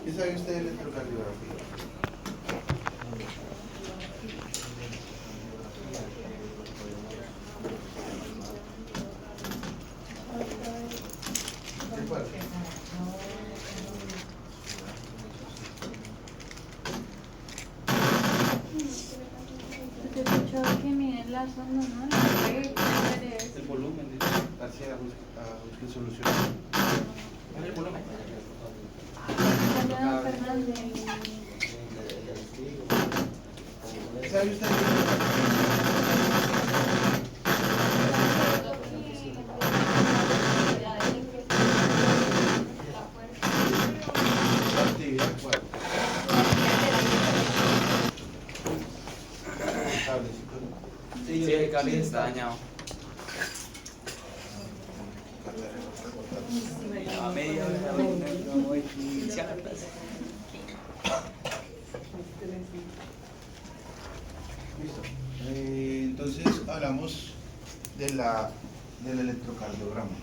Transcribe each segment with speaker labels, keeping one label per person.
Speaker 1: ¿Qué sabe usted de electrocardiografía? ¿De cuál?
Speaker 2: Yo he escuchado que miden las ondas, ¿no? La red,
Speaker 3: El volumen,
Speaker 1: Hacia busque soluciones.
Speaker 3: el volumen.
Speaker 2: Hola, Fernando.
Speaker 1: ¿Sabe usted de la actividad? ¿Cuál? Cablecito, ¿no?
Speaker 3: Sí, el cable está dañado. A media hora vamos a iniciar la clase.
Speaker 1: Listo. Entonces hablamos del electrocardiograma.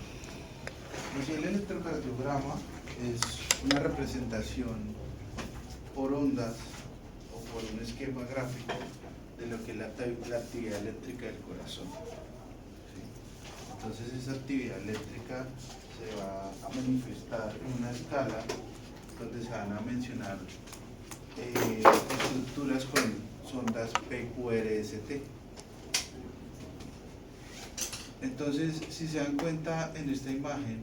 Speaker 1: Pues el electrocardiograma es una representación por ondas o por un esquema gráfico de lo que es la actividad eléctrica del corazón. ¿Sí? Entonces esa actividad eléctrica se va a manifestar en una escala donde se van a mencionar estructuras con sondas PQRST. Entonces, si se dan cuenta en esta imagen,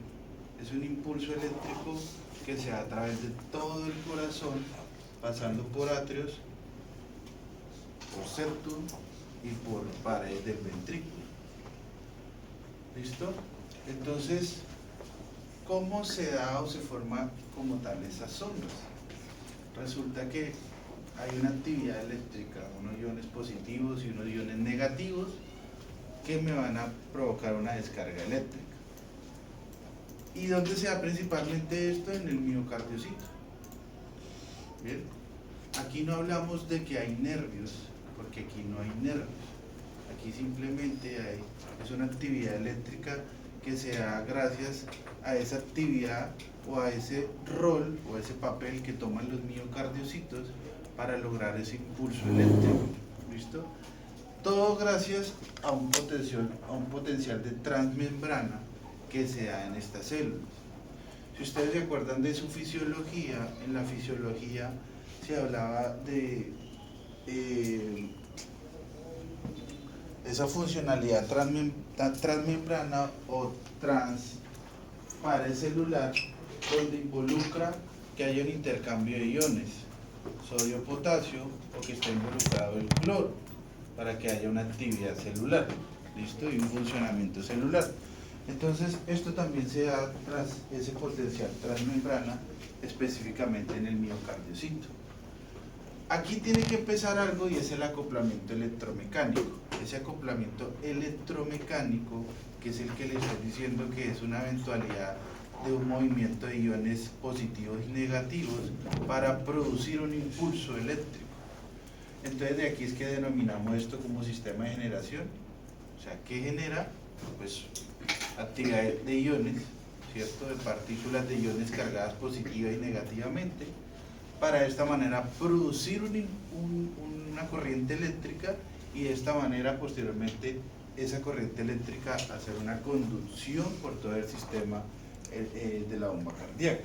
Speaker 1: es un impulso eléctrico que se da a través de todo el corazón, pasando por atrios, por septum y por paredes del ventrículo. ¿Listo? Entonces, ¿cómo se da o se forma como tal esas ondas? Resulta que hay una actividad eléctrica, unos iones positivos y unos iones negativos que me van a provocar una descarga eléctrica. ¿Y dónde se da principalmente esto? En el miocardiocito. ¿Bien? Aquí no hablamos de que hay nervios, porque aquí no hay nervios. Aquí simplemente es una actividad eléctrica que se da gracias a esa actividad o a ese rol o a ese papel que toman los miocardiocitos para lograr ese impulso eléctrico. ¿Listo? Todo gracias a un potencial de transmembrana que se da en estas células. Si ustedes se acuerdan de su fisiología, en la fisiología se hablaba de esa funcionalidad transmembrana o transpared celular, donde involucra que haya un intercambio de iones, sodio-potasio, o que esté involucrado el cloro, para que haya una actividad celular, ¿listo? Y un funcionamiento celular. Entonces, esto también se da tras ese potencial transmembrana, específicamente en el miocardiocito. Aquí tiene que empezar algo y es el acoplamiento electromecánico. Ese acoplamiento electromecánico, que es el que le estoy diciendo que es una eventualidad de un movimiento de iones positivos y negativos para producir un impulso eléctrico. Entonces de aquí es que denominamos esto como sistema de generación. O sea, ¿qué genera? Pues actividad de iones, ¿cierto? De partículas de iones cargadas positiva y negativamente, para de esta manera producir una corriente eléctrica y de esta manera posteriormente esa corriente eléctrica hacer una conducción por todo el sistema de la bomba cardíaca.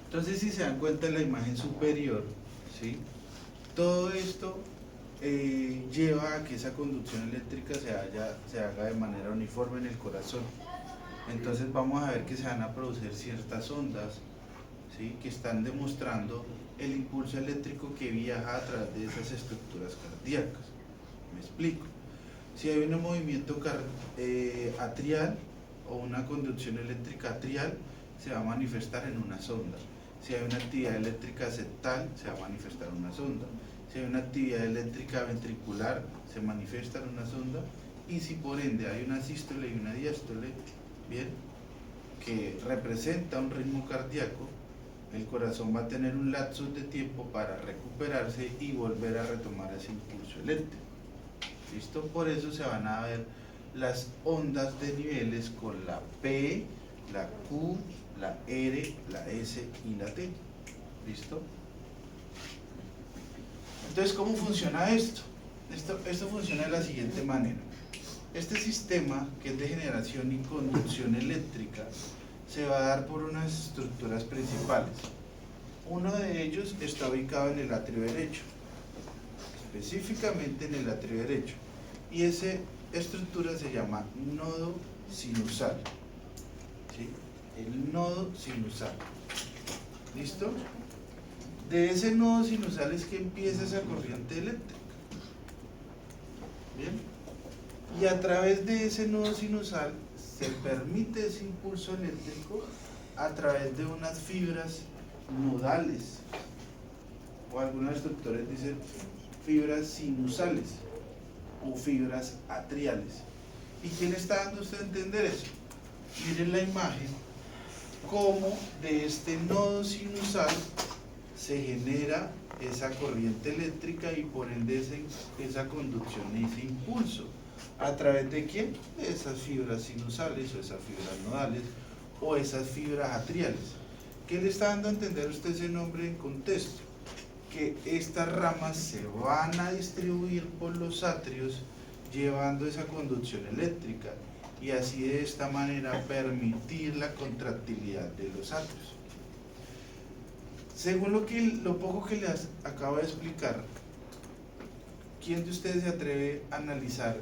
Speaker 1: Entonces, si se dan cuenta en la imagen superior, ¿sí? Todo esto lleva a que esa conducción eléctrica se haga de manera uniforme en el corazón. Entonces vamos a ver que se van a producir ciertas ondas, ¿sí? Que están demostrando el impulso eléctrico que viaja a través de esas estructuras cardíacas. Me explico. Si hay un movimiento atrial o una conducción eléctrica atrial, se va a manifestar en una sonda. Si hay una actividad eléctrica septal, se va a manifestar en una sonda. Si hay una actividad eléctrica ventricular, se manifiesta en una sonda. Y si por ende hay una sístole y una diástole, bien, que representa un ritmo cardíaco, el corazón va a tener un lapso de tiempo para recuperarse y volver a retomar ese impulso eléctrico. ¿Listo? Por eso se van a ver las ondas de niveles con la P, la Q, la R, la S y la T. ¿Listo? Entonces, ¿cómo funciona esto? Esto funciona de la siguiente manera. Este sistema, que es de generación y conducción eléctrica, se va a dar por unas estructuras principales. Uno de ellos está ubicado en el atrio derecho, específicamente en el atrio derecho, y esa estructura se llama nodo sinusal. ¿Sí? El nodo sinusal. ¿Listo? De ese nodo sinusal es que empieza esa corriente eléctrica. ¿Bien? Y a través de ese nodo sinusal se permite ese impulso eléctrico a través de unas fibras nodales, o algunos instructores dicen fibras sinusales o fibras atriales. ¿Y quién está dando usted a entender eso? Miren la imagen, cómo de este nodo sinusal se genera esa corriente eléctrica y por ende esa conducción, ese impulso. ¿A través de quién? De esas fibras sinusales o esas fibras nodales o esas fibras atriales. ¿Qué le está dando a entender usted ese nombre en contexto? Que estas ramas se van a distribuir por los atrios llevando esa conducción eléctrica y así de esta manera permitir la contractilidad de los atrios. Según lo poco que les acabo de explicar, ¿quién de ustedes se atreve a analizar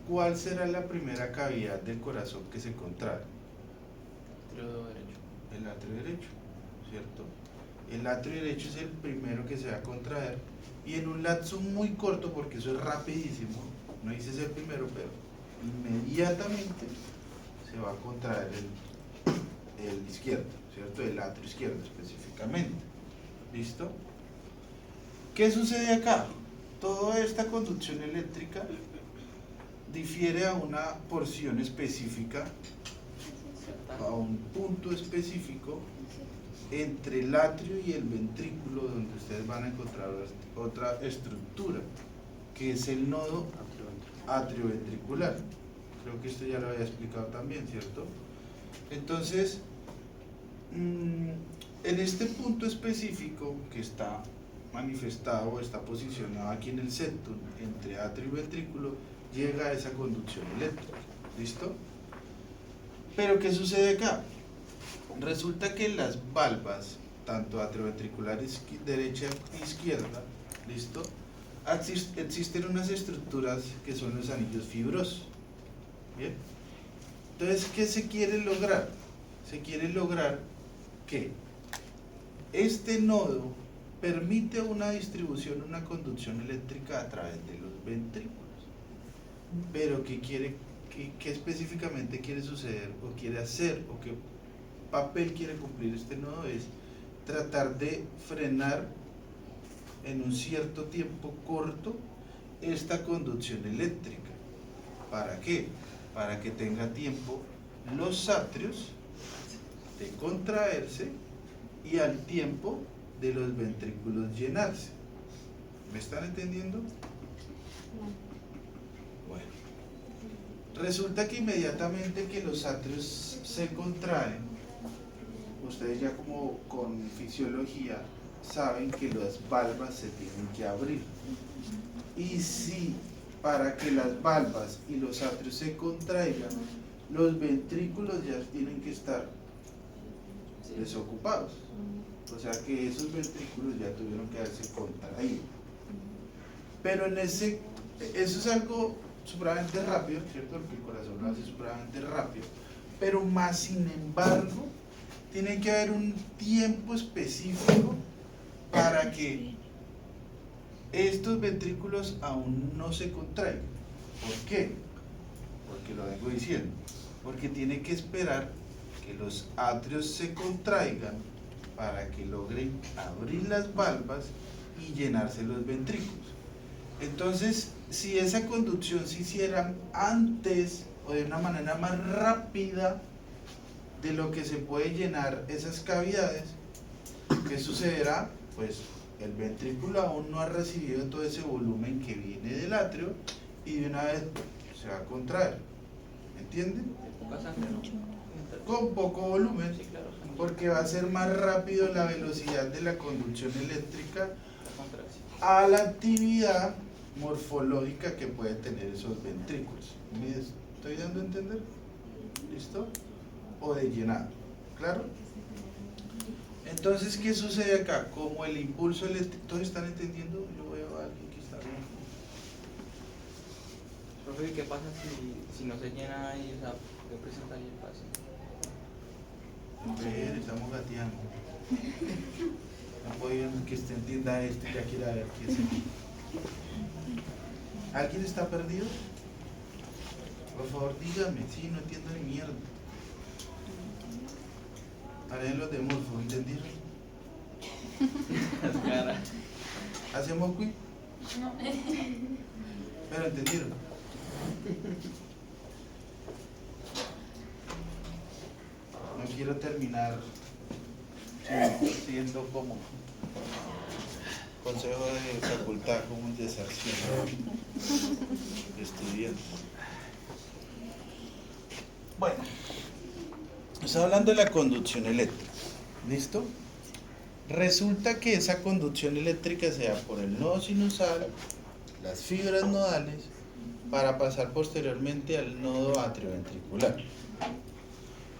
Speaker 1: cuál será la primera cavidad del corazón que se contrae? El atrio derecho, ¿cierto? El atrio derecho es el primero que se va a contraer y en un lapso muy corto, porque eso es rapidísimo, no dice ser primero, pero inmediatamente se va a contraer el izquierdo, ¿cierto? El atrio izquierdo específicamente. ¿Listo? ¿Qué sucede acá? Toda esta conducción eléctrica difiere a una porción específica, a un punto específico entre el atrio y el ventrículo, donde ustedes van a encontrar otra estructura, que es el nodo atrioventricular. Creo que esto ya lo había explicado también, ¿cierto? Entonces, en este punto específico que está manifestado o está posicionado aquí en el septum, entre atrio y ventrículo, llega esa conducción eléctrica. ¿Listo? Pero ¿qué sucede acá? Resulta que las valvas, tanto atrioventriculares derecha e izquierda, ¿listo? Existen unas estructuras que son los anillos fibrosos. ¿Bien? Entonces, ¿qué se quiere lograr? Se quiere lograr que este nodo permite una distribución, una conducción eléctrica a través de los ventrículos. Pero ¿qué específicamente quiere suceder o quiere hacer o qué papel quiere cumplir este nodo? Es tratar de frenar en un cierto tiempo corto esta conducción eléctrica. ¿Para qué? Para que tenga tiempo los atrios de contraerse y al tiempo de los ventrículos llenarse. ¿Me están entendiendo? Bueno, resulta que inmediatamente que los atrios se contraen, ustedes ya como con fisiología saben que las valvas se tienen que abrir. Y si para que las valvas y los atrios se contraigan, los ventrículos ya tienen que estar desocupados. O sea que esos ventrículos ya tuvieron que haberse contraído. Pero eso es algo supremamente rápido, ¿cierto? Porque el corazón lo hace supremamente rápido. Pero más sin embargo, tiene que haber un tiempo específico para que estos ventrículos aún no se contraigan. ¿Por qué? Porque lo vengo diciendo. Porque tiene que esperar que los atrios se contraigan para que logren abrir las valvas y llenarse los ventrículos. Entonces, si esa conducción se hiciera antes o de una manera más rápida de lo que se puede llenar esas cavidades, ¿qué sucederá? Pues el ventrículo aún no ha recibido todo ese volumen que viene del atrio y de una vez se va a contraer. ¿Entienden?
Speaker 3: Poca sangre, ¿no?
Speaker 1: Con poco volumen.
Speaker 3: Sí, claro.
Speaker 1: Porque va a ser más rápido la velocidad de la conducción eléctrica a la actividad morfológica que puede tener esos ventrículos. ¿Me estoy dando a entender? ¿Listo? O de llenado, ¿claro? Entonces, ¿qué sucede acá? Como el impulso eléctrico, ¿todos están entendiendo? Yo veo a alguien que está bien.
Speaker 3: Profe, ¿qué pasa si no se llena ahí? O sea, ¿qué presenta ahí el paso?
Speaker 1: Hombre, estamos gateando. No puedo que usted entienda esto, ya quiera ver qué es. ¿Alguien está perdido? Por favor, dígame. Sí, no entiendo ni mierda. Haré los de morfo, ¿entendieron? ¿Hacemos quiz?
Speaker 2: No.
Speaker 1: Pero entendieron. No quiero terminar siendo como consejo de facultad, como un deserción de estudiantes. Bueno, está hablando de la conducción eléctrica. ¿Listo? Resulta que esa conducción eléctrica se da por el nodo sinusal, las fibras nodales, para pasar posteriormente al nodo atrioventricular.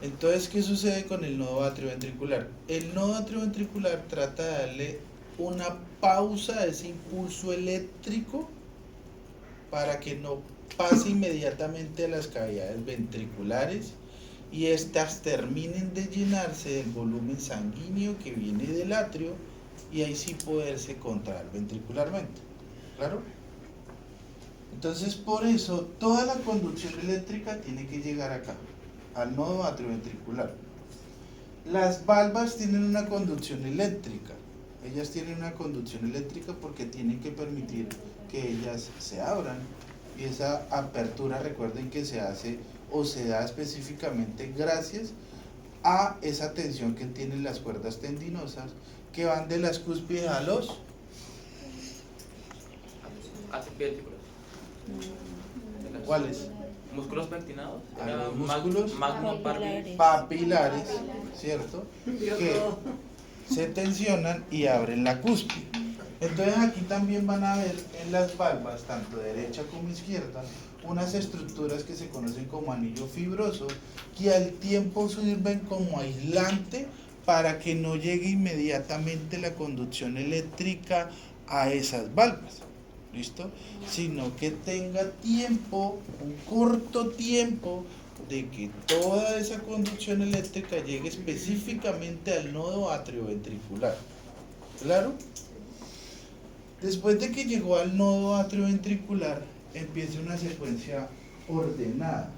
Speaker 1: Entonces, ¿qué sucede con el nodo atrioventricular? El nodo atrioventricular trata de darle una pausa a ese impulso eléctrico para que no pase inmediatamente a las cavidades ventriculares y estas terminen de llenarse del volumen sanguíneo que viene del atrio y ahí sí poderse contraer ventricularmente. ¿Claro? Entonces, por eso toda la conducción eléctrica tiene que llegar acá, al nodo atrioventricular. Las valvas tienen una conducción eléctrica. Ellas tienen una conducción eléctrica porque tienen que permitir que ellas se abran. Y esa apertura, recuerden que se hace o se da específicamente gracias a esa tensión que tienen las cuerdas tendinosas que van de las cúspides a los
Speaker 3: ventrículos.
Speaker 1: ¿cuáles?
Speaker 3: Músculos pectinados.
Speaker 1: A los músculos
Speaker 3: Papilares.
Speaker 1: papilares, ¿cierto? Que se tensionan y abren la cúspide. Entonces aquí también van a ver en las valvas, tanto derecha como izquierda, unas estructuras que se conocen como anillo fibroso, que al tiempo sirven como aislante para que no llegue inmediatamente la conducción eléctrica a esas valvas. ¿Listo? Sino que tenga tiempo, un corto tiempo, de que toda esa conducción eléctrica llegue específicamente al nodo atrioventricular. ¿Claro? Después de que llegó al nodo atrioventricular, empieza una secuencia ordenada.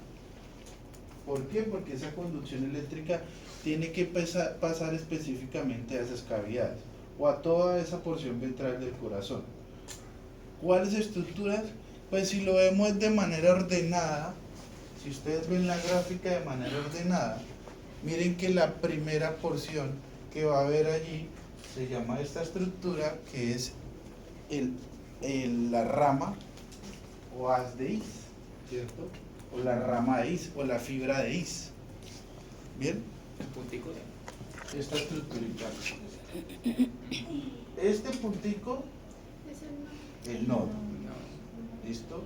Speaker 1: ¿Por qué? Porque esa conducción eléctrica tiene que pasar específicamente a esas cavidades o a toda esa porción ventral del corazón. ¿Cuáles estructuras? Pues si lo vemos de manera ordenada, si ustedes ven la gráfica de manera ordenada, miren que la primera porción que va a haber allí se llama esta estructura, que es la rama o haz de is, ¿cierto? O la rama de is o la fibra de is. ¿Bien?
Speaker 3: El puntico.
Speaker 1: Esta estructurita. Este puntico, el nodo. ¿Listo?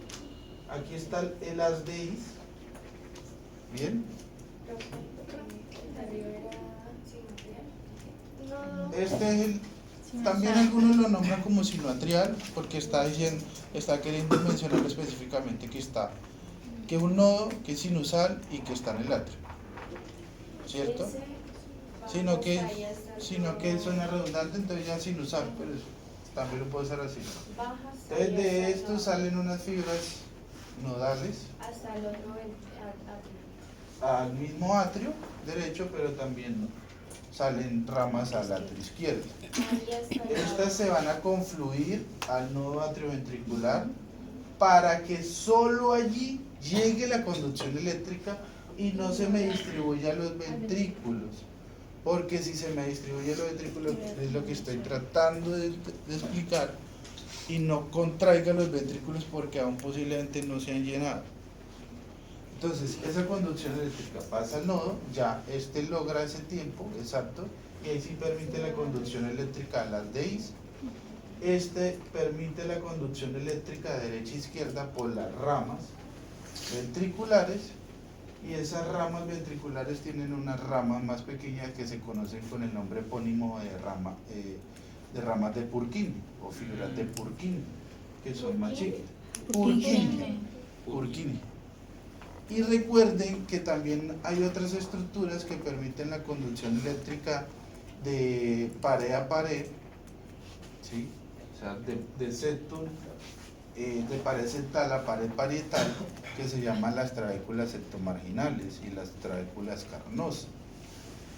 Speaker 1: Aquí está el haz de is. ¿Bien? Este es el, también algunos lo nombran como sinoatrial porque está queriendo mencionar específicamente que está, que un nodo que es sinusal y que está en el atrio, ¿cierto? Sino que suena redundante, entonces ya sinusal, pero también lo puede ser así. Entonces de esto salen unas fibras nodales
Speaker 4: hasta el otro atrio.
Speaker 1: al mismo atrio derecho, pero también salen ramas al atrio izquierdo. Estas se van a confluir al nodo atrioventricular para que solo allí llegue la conducción eléctrica y no se me distribuya a los ventrículos. Porque si se me distribuye a los ventrículos, es lo que estoy tratando de explicar, y no contraiga los ventrículos porque aún posiblemente no se han llenado. Entonces, esa conducción eléctrica pasa al nodo, ya este logra ese tiempo exacto, y ahí sí permite la conducción eléctrica a las DIs. Este permite la conducción eléctrica de derecha a izquierda por las ramas ventriculares, y esas ramas ventriculares tienen unas ramas más pequeñas que se conocen con el nombre epónimo de ramas de Purkinje o fibras de Purkinje, que son más chiquitas. Purkinje. Y recuerden que también hay otras estructuras que permiten la conducción eléctrica de pared a pared, ¿sí? O sea, de septum, de pared septal a pared parietal, que se llaman las trabéculas septomarginales y las trabéculas carnosas.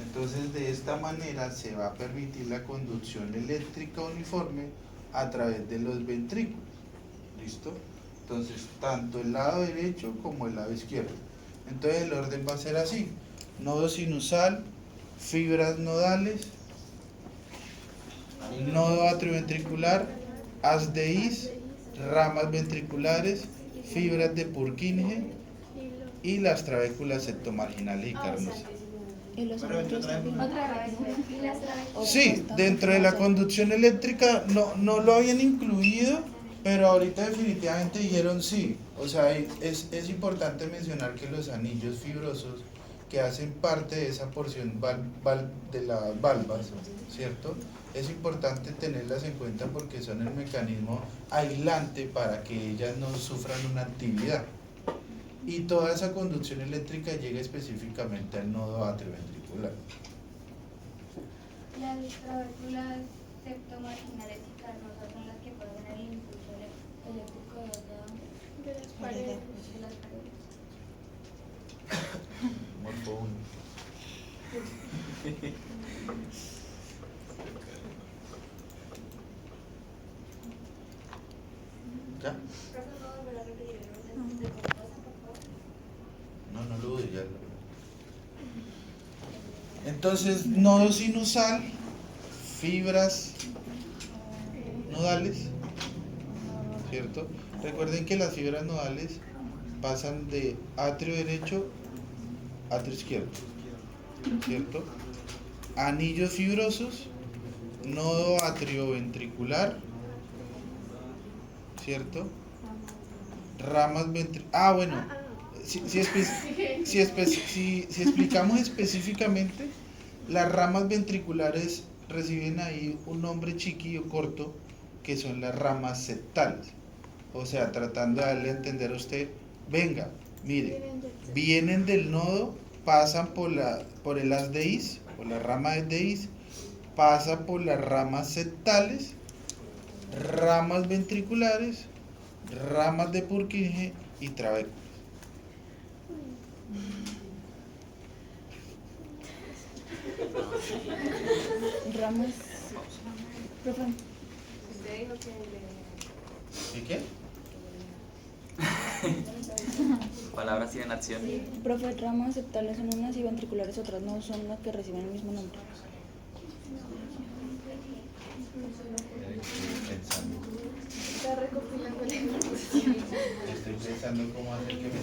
Speaker 1: Entonces, de esta manera se va a permitir la conducción eléctrica uniforme a través de los ventrículos. ¿Listo? Entonces, tanto el lado derecho como el lado izquierdo. Entonces, el orden va a ser así: nodo sinusal, fibras nodales, nodo atrioventricular, haz de Is, ramas ventriculares, fibras de Purkinje y las trabéculas septomarginales y carnosas.
Speaker 2: ¿Y los otros también?
Speaker 4: Otra vez, y las trabéculas.
Speaker 1: Sí, dentro de la conducción eléctrica no lo habían incluido, pero ahorita definitivamente dijeron sí. O sea, es importante mencionar que los anillos fibrosos que hacen parte de esa porción de las valvas, ¿cierto? Es importante tenerlas en cuenta porque son el mecanismo aislante para que ellas no sufran una actividad. Y toda esa conducción eléctrica llega específicamente al nodo atrioventricular.
Speaker 4: Las trabéculas septomarginales y carnosas son las que pasan el impulso eléctrico de las paredes. De las paredes.
Speaker 1: Morfo 1. ¿Ya? No lo dudo ya. Entonces, nodo sinusal, fibras nodales, ¿cierto? Recuerden que las fibras nodales pasan de atrio derecho a atrio izquierdo, ¿cierto? Anillos fibrosos, nodo atrioventricular, ¿cierto? Ramas ventriculares. Bueno, si explicamos específicamente, las ramas ventriculares reciben ahí un nombre chiquillo corto, que son las ramas septales. O sea, tratando de darle a entender a usted, venga, mire, vienen del nodo, pasan por el haz de Is, por la rama de Is, pasa por las ramas septales, ramas ventriculares, ramas de Purkinje y trabéculas.
Speaker 2: Ramas. Profe.
Speaker 4: Usted dijo que
Speaker 1: ¿Y qué?
Speaker 3: Palabras tienen acción.
Speaker 2: Profe, ramas septales son unas y ventriculares otras, no son las que reciben el mismo nombre.
Speaker 1: Estoy pensando.
Speaker 4: está recopilando la información.
Speaker 1: Estoy pensando cómo hacer que me...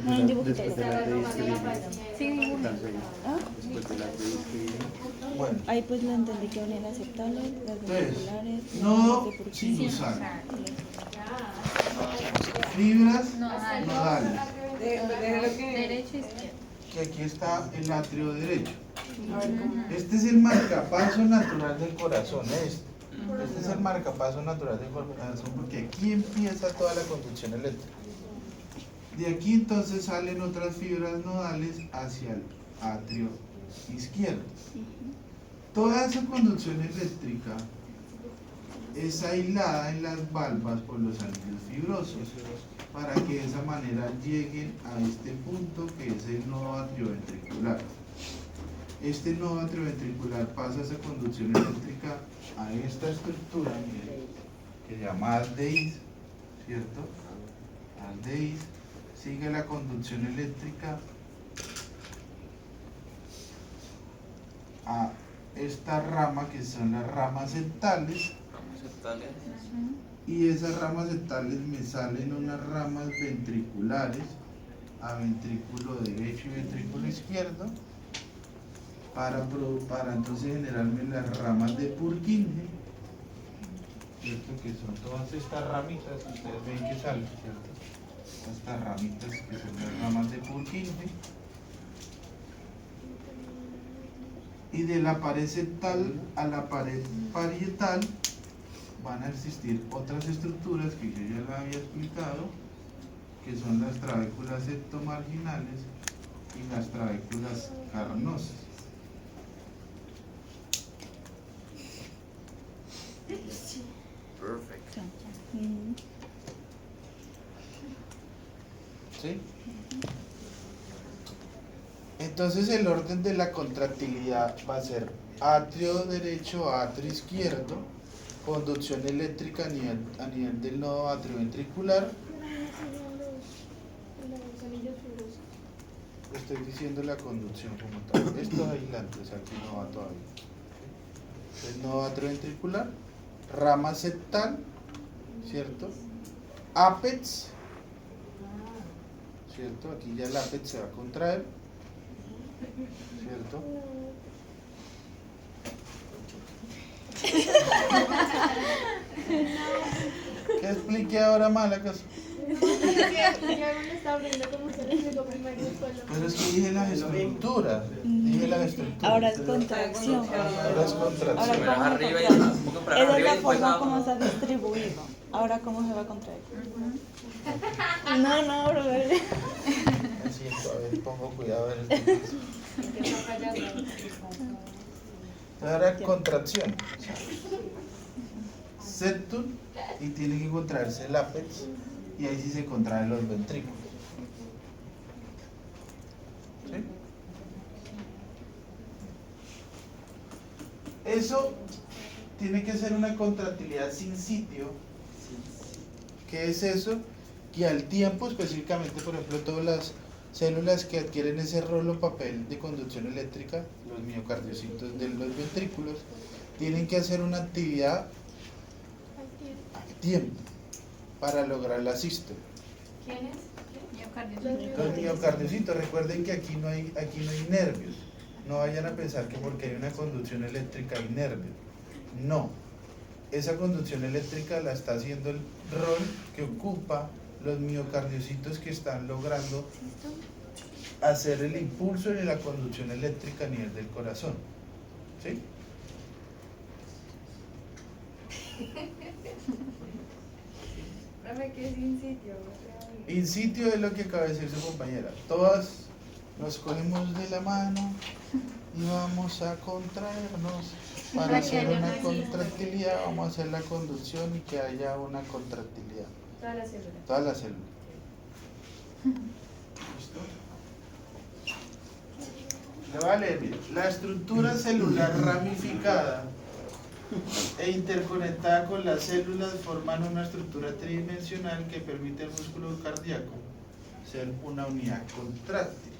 Speaker 2: No, un dibujito.
Speaker 4: Estaba tomando la página.
Speaker 2: Sí, dibujo. ¿Ah?
Speaker 1: Bueno,
Speaker 2: Ahí pues lo entendí que eran las septales, las
Speaker 1: entonces,
Speaker 2: ventriculares,
Speaker 1: nodo
Speaker 2: las de Purkinje.
Speaker 1: sinusal, fibras nodales,
Speaker 2: Derecho, izquierdo.
Speaker 1: que aquí está el atrio derecho. Este es el marcapaso natural del corazón, Este es el marcapaso natural del corazón, porque aquí empieza toda la conducción eléctrica. De aquí entonces salen otras fibras nodales hacia el atrio izquierdo. Toda esa conducción eléctrica es aislada en las valvas por los anillos fibrosos, para que de esa manera lleguen a este punto que es el nodo atrioventricular. Este nodo atrioventricular pasa esa conducción eléctrica a esta estructura, miren, que se llama haz de Is, ¿cierto? Haz de Is, sigue la conducción eléctrica a esta rama que son las ramas septales,
Speaker 3: Ramas septales.
Speaker 1: y esas ramas septales me salen unas ramas ventriculares a ventrículo derecho y ventrículo izquierdo para entonces generarme las ramas de Purkinje, ¿cierto? Que son todas estas ramitas, ustedes ven que salen, ¿cierto? Estas ramitas que son las ramas de Purkinje. Y de la pared septal a la pared parietal van a existir otras estructuras que yo ya les había explicado, que son las trabéculas septomarginales y las trabéculas carnosas.
Speaker 3: Perfecto.
Speaker 1: ¿Sí? Entonces el orden de la contractilidad va a ser atrio derecho, atrio izquierdo, conducción eléctrica a nivel del nodo atrioventricular.
Speaker 4: Los anillos fibrosos.
Speaker 1: Estoy diciendo la conducción como tal. Estos aislantes aquí no va todavía. El nodo atrioventricular, rama septal, ¿cierto? Ápex, ¿cierto? Aquí ya el ápex se va a contraer, ¿cierto? ¿Qué expliqué ahora mal acaso?
Speaker 4: Ya me estaba viendo cómo se le explicó primero y después lo...
Speaker 1: Pero es que dije las estructuras. Dije las estructuras.
Speaker 5: Ahora es contracción.
Speaker 1: Ahora es contracción.
Speaker 5: Ahora,
Speaker 3: Primero
Speaker 5: ¿cómo
Speaker 3: arriba y
Speaker 5: contrae?
Speaker 3: como que para
Speaker 5: Esa es
Speaker 3: arriba
Speaker 5: la
Speaker 3: y después
Speaker 5: forma
Speaker 3: abajo.
Speaker 5: como se ha distribuido. Ahora, ¿cómo se va a contraer? No, bro.
Speaker 1: Me siento, a ver, pongo cuidado a ver. Ahora contracción. Septum y tiene que contraerse el ápex y ahí sí se contraen los ventrículos. ¿Sí? Eso tiene que ser una contractilidad sin sitio. ¿Qué es eso? Que al tiempo, específicamente, por ejemplo, todas las células que adquieren ese rol o papel de conducción eléctrica, los miocardiocitos de los ventrículos, tienen que hacer una actividad al tiempo para lograr la sístole.
Speaker 2: ¿Quién es?
Speaker 1: Los miocardiocitos, recuerden que aquí no hay nervios. No vayan a pensar que porque hay una conducción eléctrica hay nervios. No. Esa conducción eléctrica la está haciendo el rol que ocupa los miocardiocitos que están logrando hacer el impulso de la conducción eléctrica a nivel del corazón. ¿Sí?
Speaker 4: Profe, que es in sitio.
Speaker 1: In sitio es lo que acaba de decir su compañera. Todas nos cogemos de la mano y vamos a contraernos para hacer una contractilidad. Vamos a hacer la conducción y que haya una contractilidad.
Speaker 4: Todas las células.
Speaker 1: Todas las células. ¿Listo? Le voy a leer, mire. La estructura celular ramificada e interconectada con las células forman una estructura tridimensional que permite al músculo cardíaco ser una unidad contráctil.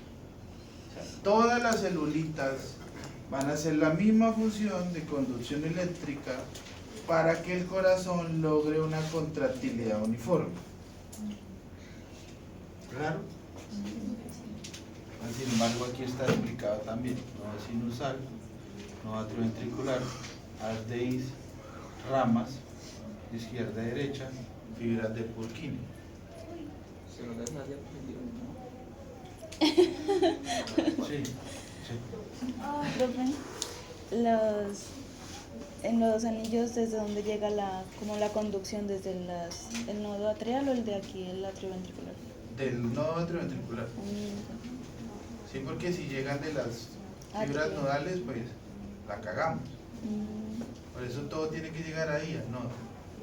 Speaker 1: O sea, todas las celulitas van a hacer la misma función de conducción eléctrica para que el corazón logre una contractilidad uniforme. ¿Claro? Sin embargo, aquí está explicado también, nodo sinusal, nodo atrioventricular, haz de His, ramas, izquierda y derecha, fibras de Purkinje.
Speaker 3: Se nos da esa diapositiva, ¿no?
Speaker 1: Sí, sí.
Speaker 5: Profe, en los anillos, ¿desde dónde llega como la conducción? ¿Desde el nodo atrial o el de aquí, el atrioventricular?
Speaker 1: Del nodo atrioventricular. Sí, porque si llegan de las fibras nodales, pues la cagamos. Por eso todo tiene que llegar ahí, al nodo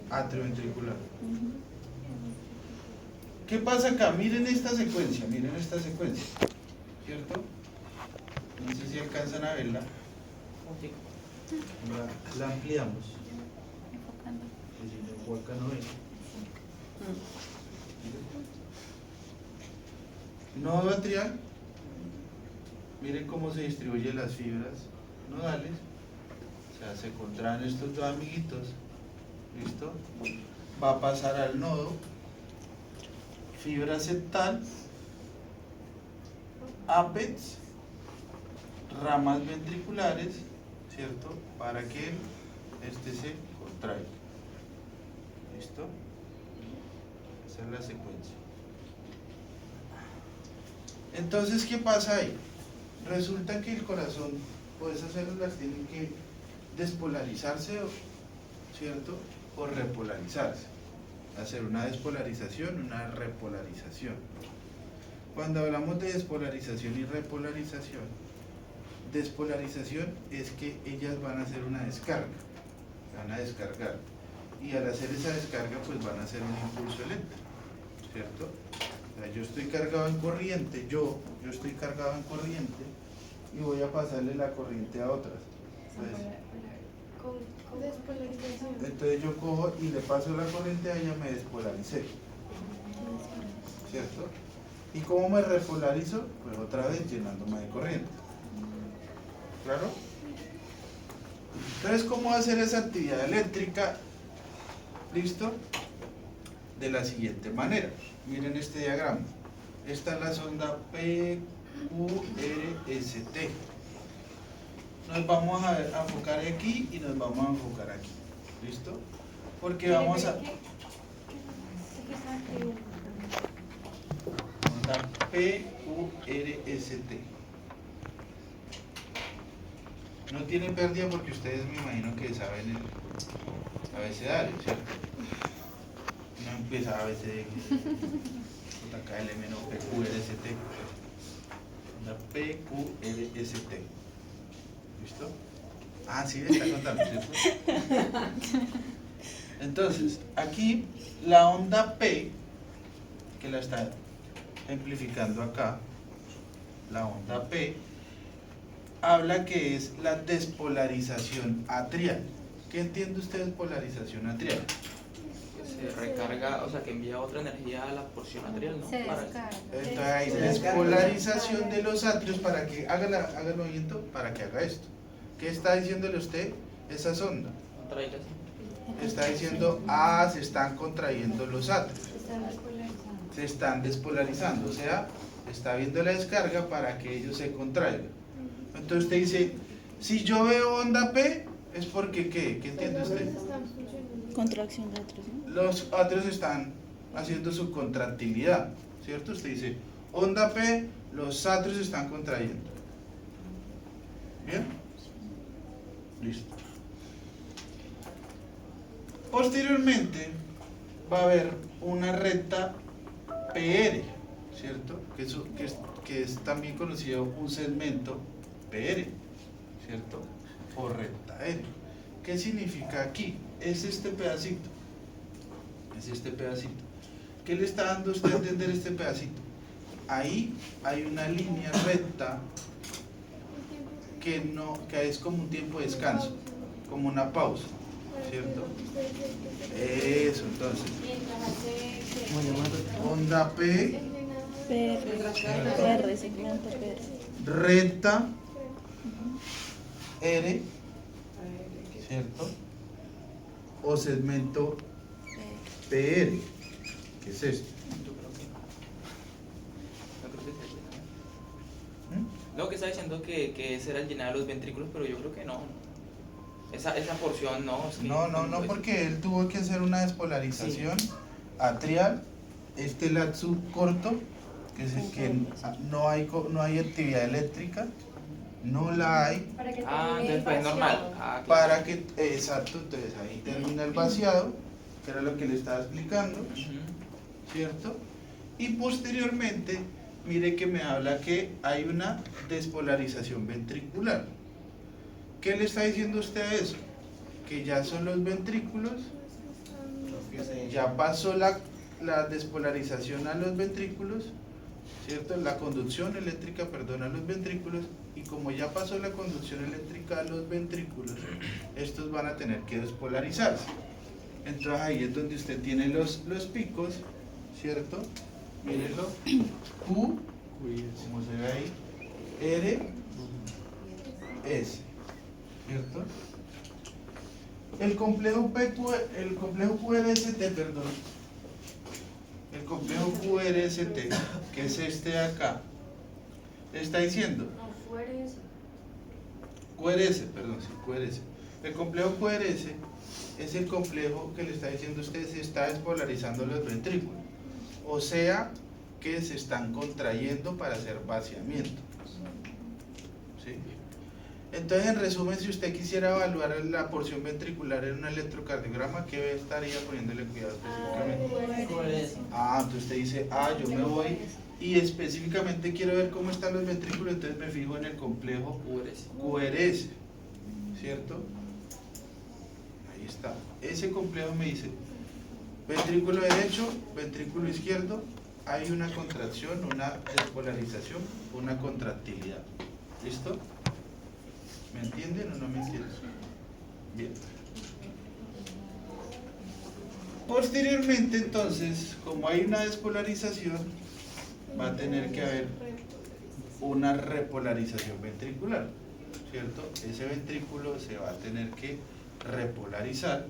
Speaker 1: atrioventricular. ¿Qué pasa acá? Miren esta secuencia, ¿cierto? No sé si alcanzan a verla. La ampliamos.
Speaker 2: Enfocando.
Speaker 1: Que si no enfoca no ve. Nodo atrial. Miren cómo se distribuyen las fibras nodales. O sea, se contraen estos dos amiguitos. ¿Listo? Va a pasar al nodo. Fibra septal. ápex, ramas ventriculares, ¿cierto? Para que este se contraiga. ¿Listo? Esa es la secuencia. Entonces, ¿qué pasa ahí? Resulta que el corazón, pues esas células tienen que despolarizarse, ¿cierto? O repolarizarse. Hacer una despolarización, una repolarización. Cuando hablamos de despolarización y repolarización, despolarización es que ellas van a hacer una descarga, van a descargar. Y al hacer esa descarga, pues van a hacer un impulso eléctrico, ¿cierto? O sea, yo estoy cargado en corriente, yo estoy cargado en corriente y voy a pasarle la corriente a otras. Entonces yo cojo y le paso la corriente a ella, me despolaricé, ¿cierto? ¿Y cómo me repolarizo? Pues otra vez llenándome de corriente. ¿Claro? Entonces, ¿cómo hacer esa actividad eléctrica? ¿Listo? De la siguiente manera. Miren este diagrama. Esta es la sonda PQRST. Nos vamos a enfocar aquí y nos vamos a enfocar aquí. ¿Listo? Porque vamos a... Sonda PQRST. No tienen pérdida porque ustedes me imagino que saben el abecedario, ¿cierto? No empieza a veces JKLM, no, PQRST. La PQRST. ¿Listo? Ah, sí, está contando, ¿cierto? Entonces, aquí la onda P, que la está ejemplificando acá, la onda P, habla que es la despolarización atrial. ¿Qué entiende usted de polarización atrial?
Speaker 3: Que se recarga, o sea, que envía otra energía a la porción atrial, ¿no?
Speaker 2: Se
Speaker 3: Para-
Speaker 2: descarga.
Speaker 1: Entonces hay despolarización de los atrios para que haga el movimiento, para que haga esto. ¿Qué está diciéndole usted esa sonda?
Speaker 3: Contraír así.
Speaker 1: Está diciendo, se están contrayendo los atrios, se están despolarizando, o sea, está viendo la descarga para que ellos se contraigan. Entonces usted dice, si yo veo onda P, es porque ¿qué? ¿Qué entiende usted?
Speaker 5: Contracción de atrios, ¿no?
Speaker 1: Los atrios están haciendo su contractilidad, ¿cierto? Usted dice, onda P, los atrios están contrayendo. ¿Bien? Listo. Posteriormente va a haber una recta PR, ¿cierto? Que es también conocido un segmento PR, ¿cierto? O recta R. ¿Qué significa aquí? Es este pedacito. Es este pedacito. ¿Qué le está dando usted a entender este pedacito? Ahí hay una línea recta que es como un tiempo de descanso, como una pausa, ¿cierto? Eso, entonces. Onda P,
Speaker 5: PR, segmento PR.
Speaker 1: recta R, ¿cierto? O segmento PR, que es este.
Speaker 3: Yo creo que no. No creo que sea llenado.
Speaker 1: ¿Mm?
Speaker 3: No, que está diciendo que ese era el llenar de los ventrículos, pero yo creo que no. Esa porción no. Es que
Speaker 1: No, porque él tuvo que hacer una despolarización atrial, este lapso corto, que no hay actividad eléctrica, no la hay,
Speaker 3: Entonces pues normal. Claro.
Speaker 1: para que, exacto, entonces ahí termina el vaciado, que era lo que le estaba explicando,
Speaker 3: Ujú.
Speaker 1: ¿cierto? Y posteriormente, mire que me habla que hay una despolarización ventricular. ¿Qué le está diciendo usted a eso? Que ya son los ventrículos, ya pasó la despolarización a los ventrículos, ¿cierto? La conducción eléctrica, perdón, a los ventrículos, y como ya pasó la conducción eléctrica a los ventrículos, estos van a tener que despolarizarse. Entonces ahí es donde usted tiene los picos, ¿cierto? Mírenlo, Q, como se ve ahí, R, S, ¿cierto? El complejo QRST, perdón, el complejo QRST, que es este de acá, Le está diciendo
Speaker 4: No, QRS.
Speaker 1: QRS, perdón, sí, QRS. El complejo QRS es el complejo que le está diciendo a usted se está despolarizando los ventrículos. O sea, que se están contrayendo para hacer vaciamiento. ¿Sí? Entonces, en resumen, si usted quisiera evaluar la porción ventricular en un electrocardiograma, ¿qué estaría poniéndole cuidado específicamente? Entonces usted dice, yo me voy y específicamente quiero ver cómo están los ventrículos, entonces me fijo en el complejo QRS, ¿cierto? Ahí está. Ese complejo me dice, ventrículo derecho, ventrículo izquierdo, hay una contracción, una despolarización, una contractilidad. ¿Listo? ¿Me entienden o no me entienden? Bien. Posteriormente, entonces, como hay una despolarización, va a tener que haber una repolarización ventricular, ¿cierto? Ese ventrículo se va a tener que repolarizar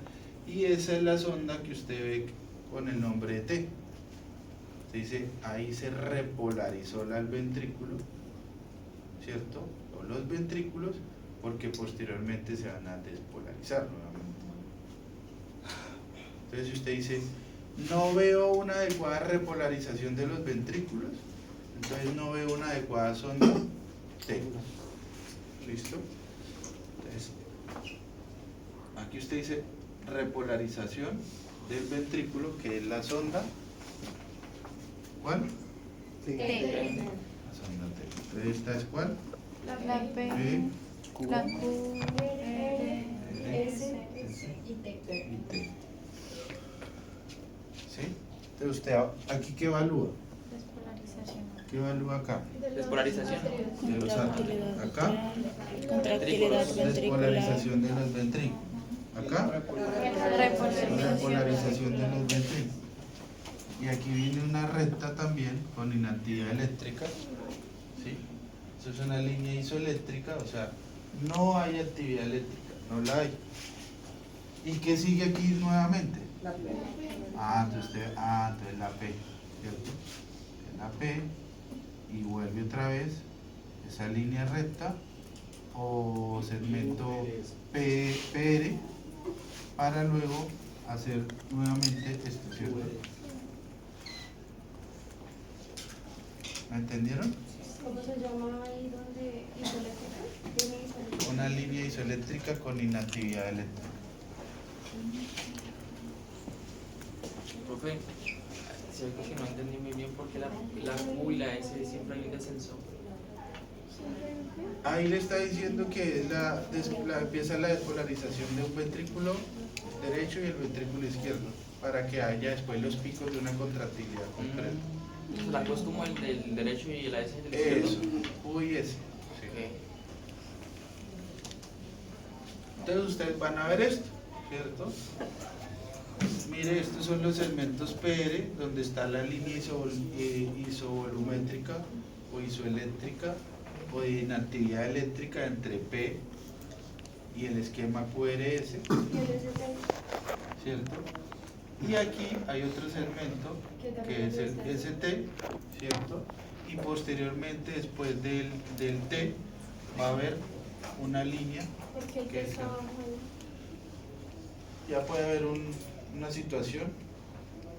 Speaker 1: y esa es la sonda que usted ve con el nombre de T. Se dice, ahí se repolarizó el ventrículo, ¿cierto? O los ventrículos, porque posteriormente se van a despolarizar nuevamente. Entonces, si usted dice, no veo una adecuada repolarización de los ventrículos, entonces no veo una adecuada sonda T. ¿Listo? Entonces, aquí usted dice repolarización del ventrículo, que es la sonda. ¿Cuál?
Speaker 4: T.
Speaker 1: La sonda T. Entonces, ¿esta es cuál?
Speaker 2: La P,
Speaker 1: P,
Speaker 2: la Q,
Speaker 4: R, S y T.
Speaker 1: y T. ¿Sí? Entonces, usted aquí, ¿qué evalúa?
Speaker 2: despolarización.
Speaker 1: ¿Qué evalúa acá?
Speaker 3: Despolarización.
Speaker 1: De los arterios. Acá,
Speaker 5: Contractilidad ventricular.
Speaker 1: despolarización de los ventrículos. Acá, repolarización de los ventrículos. Y aquí viene una recta también con inactividad eléctrica. ¿Sí? Eso es una línea isoeléctrica, o sea, no hay actividad eléctrica, no la hay. ¿Y qué sigue aquí nuevamente?
Speaker 6: La P.
Speaker 1: Entonces la P, ¿cierto? La P y vuelve otra vez esa línea recta o segmento PR para luego hacer nuevamente esto, ¿cierto? ¿Me entendieron?
Speaker 4: ¿Cómo se llama ahí donde isoeléctrica? ¿Tiene isoeléctrica?
Speaker 1: Una línea isoeléctrica con inactividad eléctrica.
Speaker 3: Profe, se ve que no entendí muy bien por qué la Q y la S siempre hay un descenso.
Speaker 1: Ahí le está diciendo que es empieza la despolarización de un ventrículo derecho y el ventrículo izquierdo, para que haya después los picos de una contractilidad completa.
Speaker 3: La Q es como el del derecho y la S es del izquierdo.
Speaker 1: Eso, U y S. Sí.
Speaker 3: Ok.
Speaker 1: Entonces ustedes van a ver esto, ¿cierto? Mire, estos son los segmentos PR, donde está la línea isovolumétrica o isoeléctrica o de inactividad eléctrica entre P y el esquema QRS, ¿cierto? Y aquí hay otro segmento que es el ST, ¿cierto? Y posteriormente, después del T, va a haber una línea
Speaker 4: Porque el
Speaker 1: que
Speaker 4: T
Speaker 1: es
Speaker 4: está abajo.
Speaker 1: ya puede haber una situación,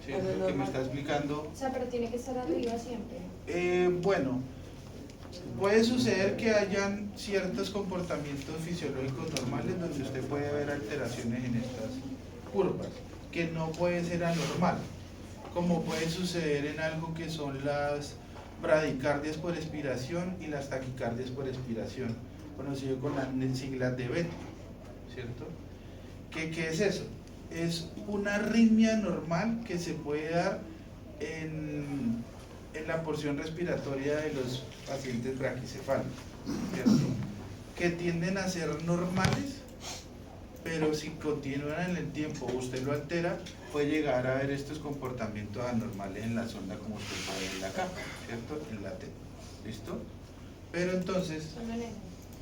Speaker 1: ¿cierto? Que me está explicando.
Speaker 4: O sea, pero tiene que estar arriba siempre.
Speaker 1: Bueno, puede suceder que hayan ciertos comportamientos fisiológicos normales donde usted puede ver alteraciones en estas curvas, que no puede ser anormal, como puede suceder en algo que son las bradicardias por expiración y las taquicardias por expiración, conocido con las siglas de beta, ¿cierto? ¿Qué es eso? Es una arritmia normal que se puede dar en la porción respiratoria de los pacientes braquicefálicos, ¿cierto? Que tienden a ser normales, pero si continúan en el tiempo o usted lo altera, puede llegar a ver estos comportamientos anormales en la sonda, como usted puede ver acá, ¿cierto? En la T. ¿Listo? Pero entonces,
Speaker 4: Solo en eso.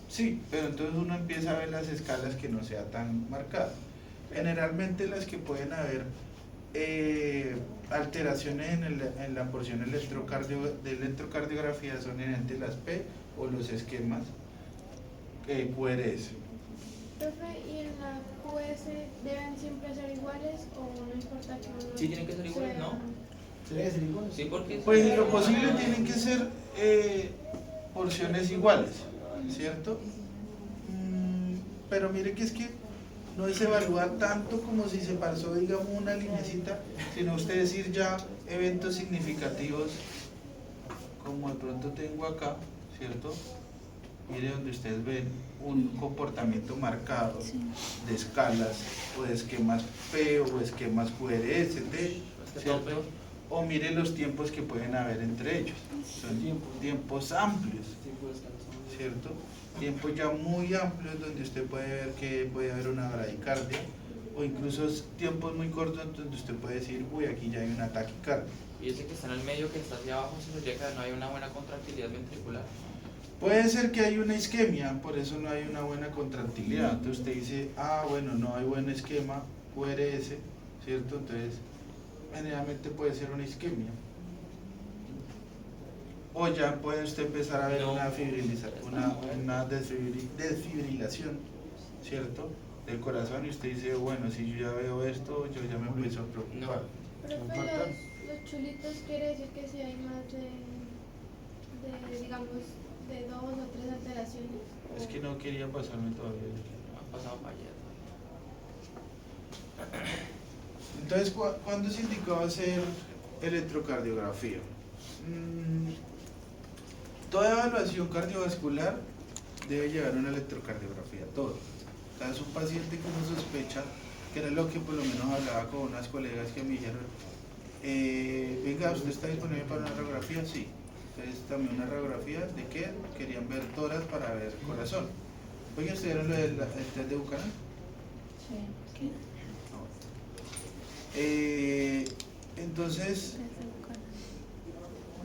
Speaker 1: sí, pero entonces uno empieza a ver las escalas que no sea tan marcadas. Generalmente las que pueden haber alteraciones en la porción de electrocardiografía son inherentes las P o los esquemas QRS.
Speaker 6: Profe, ¿y en la QS deben siempre ser iguales o no importa que uno
Speaker 3: Sí, tienen que ser iguales, ¿no? Sí, porque
Speaker 1: Pues en lo posible tienen que ser porciones iguales, ¿cierto? Pero mire que es que no se evalúa tanto como si se pasó, digamos, una linecita, sino usted decir ya eventos significativos, como de pronto tengo acá, ¿cierto? Mire donde ustedes ven un comportamiento marcado de escalas o de esquemas P o esquemas QRS, ¿cierto? O mire los tiempos que pueden haber entre ellos, son tiempos amplios, ¿cierto? Tiempos ya muy amplios donde usted puede ver que puede haber una bradicardia, o incluso tiempos muy cortos donde usted puede decir, uy, aquí ya hay una taquicardia.
Speaker 3: Y ese que está en el medio, que está hacia abajo, significa que no hay una buena contractilidad ventricular.
Speaker 1: Puede ser que hay una isquemia, por eso no hay una buena contractilidad. Entonces usted dice, ah, bueno, no hay buen esquema QRS, ¿cierto? Entonces, generalmente puede ser una isquemia. O ya puede usted empezar a ver una desfibrilación, ¿cierto? Del corazón, y usted dice, bueno, si yo ya veo esto, yo ya me empiezo a preocupar.
Speaker 6: Profe, los chulitos quiere decir que si hay más de digamos, de 2 o 3 alteraciones.
Speaker 1: Es que no quería pasarme todavía.
Speaker 3: No ha pasado para allá.
Speaker 1: Entonces, ¿cuándo se indicaba hacer electrocardiografía? Toda evaluación cardiovascular debe llevar una electrocardiografía, todo. O sea, es un paciente que uno sospecha, que era lo que por lo menos hablaba con unas colegas que me dijeron, venga, ¿usted está disponible para una radiografía? Sí. Entonces también una radiografía de qué? Querían ver toras para ver corazón. Oye, ¿estudiaron lo del test de Buchanan?
Speaker 5: Sí. ¿Qué?
Speaker 1: Entonces,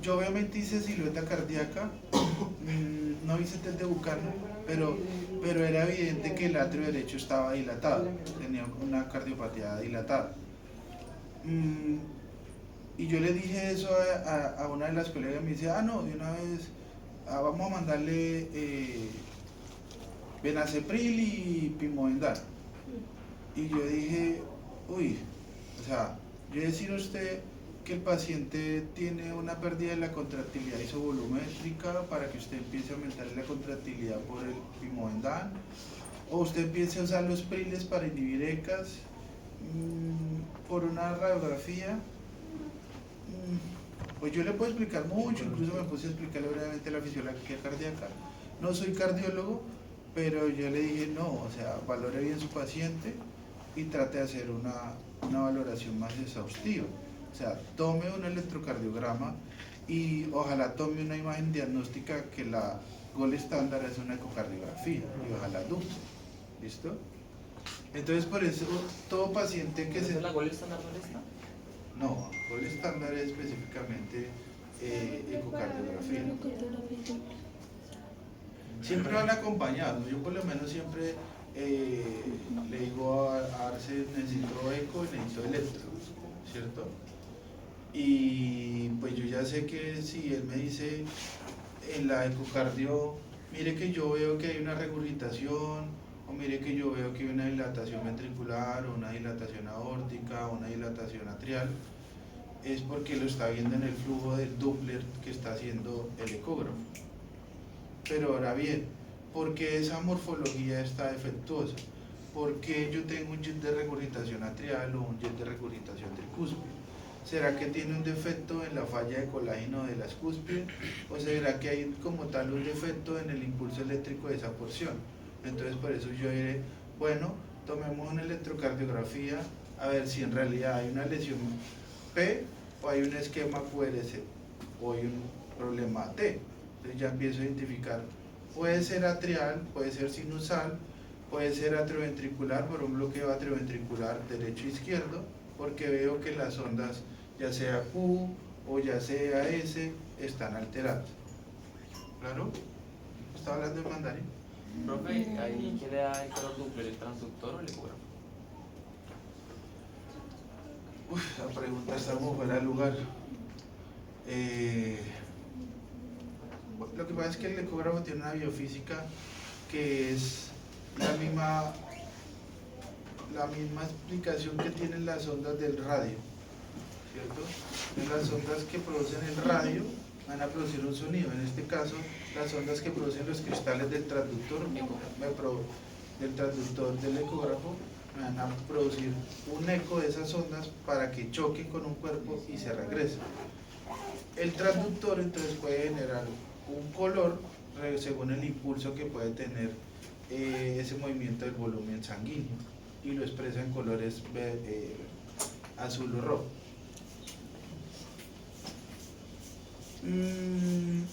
Speaker 1: yo obviamente hice silueta cardíaca, no hice test de Buchanan, pero era evidente que el atrio derecho estaba dilatado, tenía una cardiopatía dilatada. Y yo le dije eso a una de las colegas, me dice, no, de una vez, vamos a mandarle benacepril y pimobendan. Y yo dije, uy, o sea, yo decir a usted que el paciente tiene una pérdida de la contractilidad isovolumétrica para que usted empiece a aumentar la contractilidad por el pimobendan, o usted empiece a usar los priles para inhibir ECAs por una radiografía. Pues yo le puedo explicar mucho, incluso me puse a explicarle brevemente la fisiología cardíaca. No soy cardiólogo, pero yo le dije, no, o sea, valore bien su paciente y trate de hacer una valoración más exhaustiva. O sea, tome un electrocardiograma y ojalá tome una imagen diagnóstica, que la gol estándar es una ecocardiografía, y ojalá duple. ¿Listo? Entonces, por eso, todo paciente que se...
Speaker 3: ¿La gol estándar dónde está?
Speaker 1: No, gol estándar es específicamente ecocardiografía. Siempre van acompañados. Yo por lo menos siempre le digo a Arce, necesito eco y necesito electro, ¿cierto? Y pues yo ya sé que si él me dice en la ecocardio, mire que yo veo que hay una regurgitación, o mire que yo veo que hay una dilatación ventricular, o una dilatación aórtica, o una dilatación atrial, es porque lo está viendo en el flujo del Doppler que está haciendo el ecógrafo. Pero ahora bien, ¿por qué esa morfología está defectuosa? ¿Por qué yo tengo un jet de regurgitación atrial o un jet de regurgitación tricúspide? ¿Será que tiene un defecto en la falla de colágeno de las cúspides? ¿O será que hay como tal un defecto en el impulso eléctrico de esa porción? Entonces por eso yo diré, bueno, tomemos una electrocardiografía a ver si en realidad hay una lesión P o hay un esquema QRS o hay un problema T. Entonces ya empiezo a identificar, puede ser atrial, puede ser sinusal, puede ser atrioventricular por un bloqueo atrioventricular derecho e izquierdo, porque veo que las ondas, ya sea Q o ya sea S, están alteradas. ¿Claro? ¿Estaba hablando en mandarín?
Speaker 3: Profe, ¿ahí qué le da el color Doppler, el transductor o el ecógrafo?
Speaker 1: La pregunta está muy fuera de lugar. Lo que pasa es que el ecógrafo tiene una biofísica que es la misma explicación que tienen las ondas del radio, ¿cierto? Las ondas que producen el radio van a producir un sonido. En este caso, las ondas que producen los cristales del transductor, del ecógrafo, van a producir un eco de esas ondas para que choquen con un cuerpo y se regresen. El transductor entonces puede generar un color según el impulso que puede tener ese movimiento del volumen sanguíneo y lo expresa en colores azul o rojo.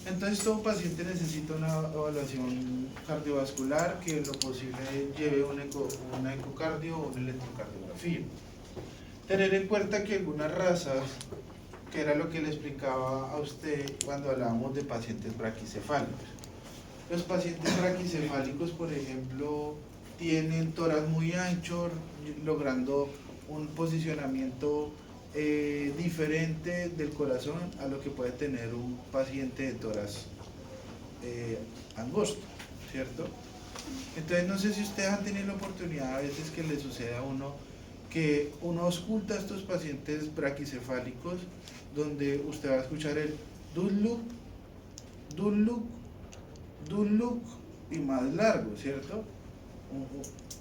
Speaker 1: Entonces todo paciente necesita una evaluación cardiovascular que en lo posible lleve una ecocardio o una electrocardiografía. Tener en cuenta que algunas razas, que era lo que le explicaba a usted cuando hablábamos de pacientes braquicefálicos. Los pacientes braquicefálicos, por ejemplo, tienen tórax muy ancho, logrando un posicionamiento diferente del corazón a lo que puede tener un paciente de tórax angosto, ¿cierto? Entonces no sé si ustedes han tenido la oportunidad a veces que le sucede a uno que uno ausculta a estos pacientes braquicefálicos donde usted va a escuchar el duluk, duluk, duluk y más largo, ¿cierto?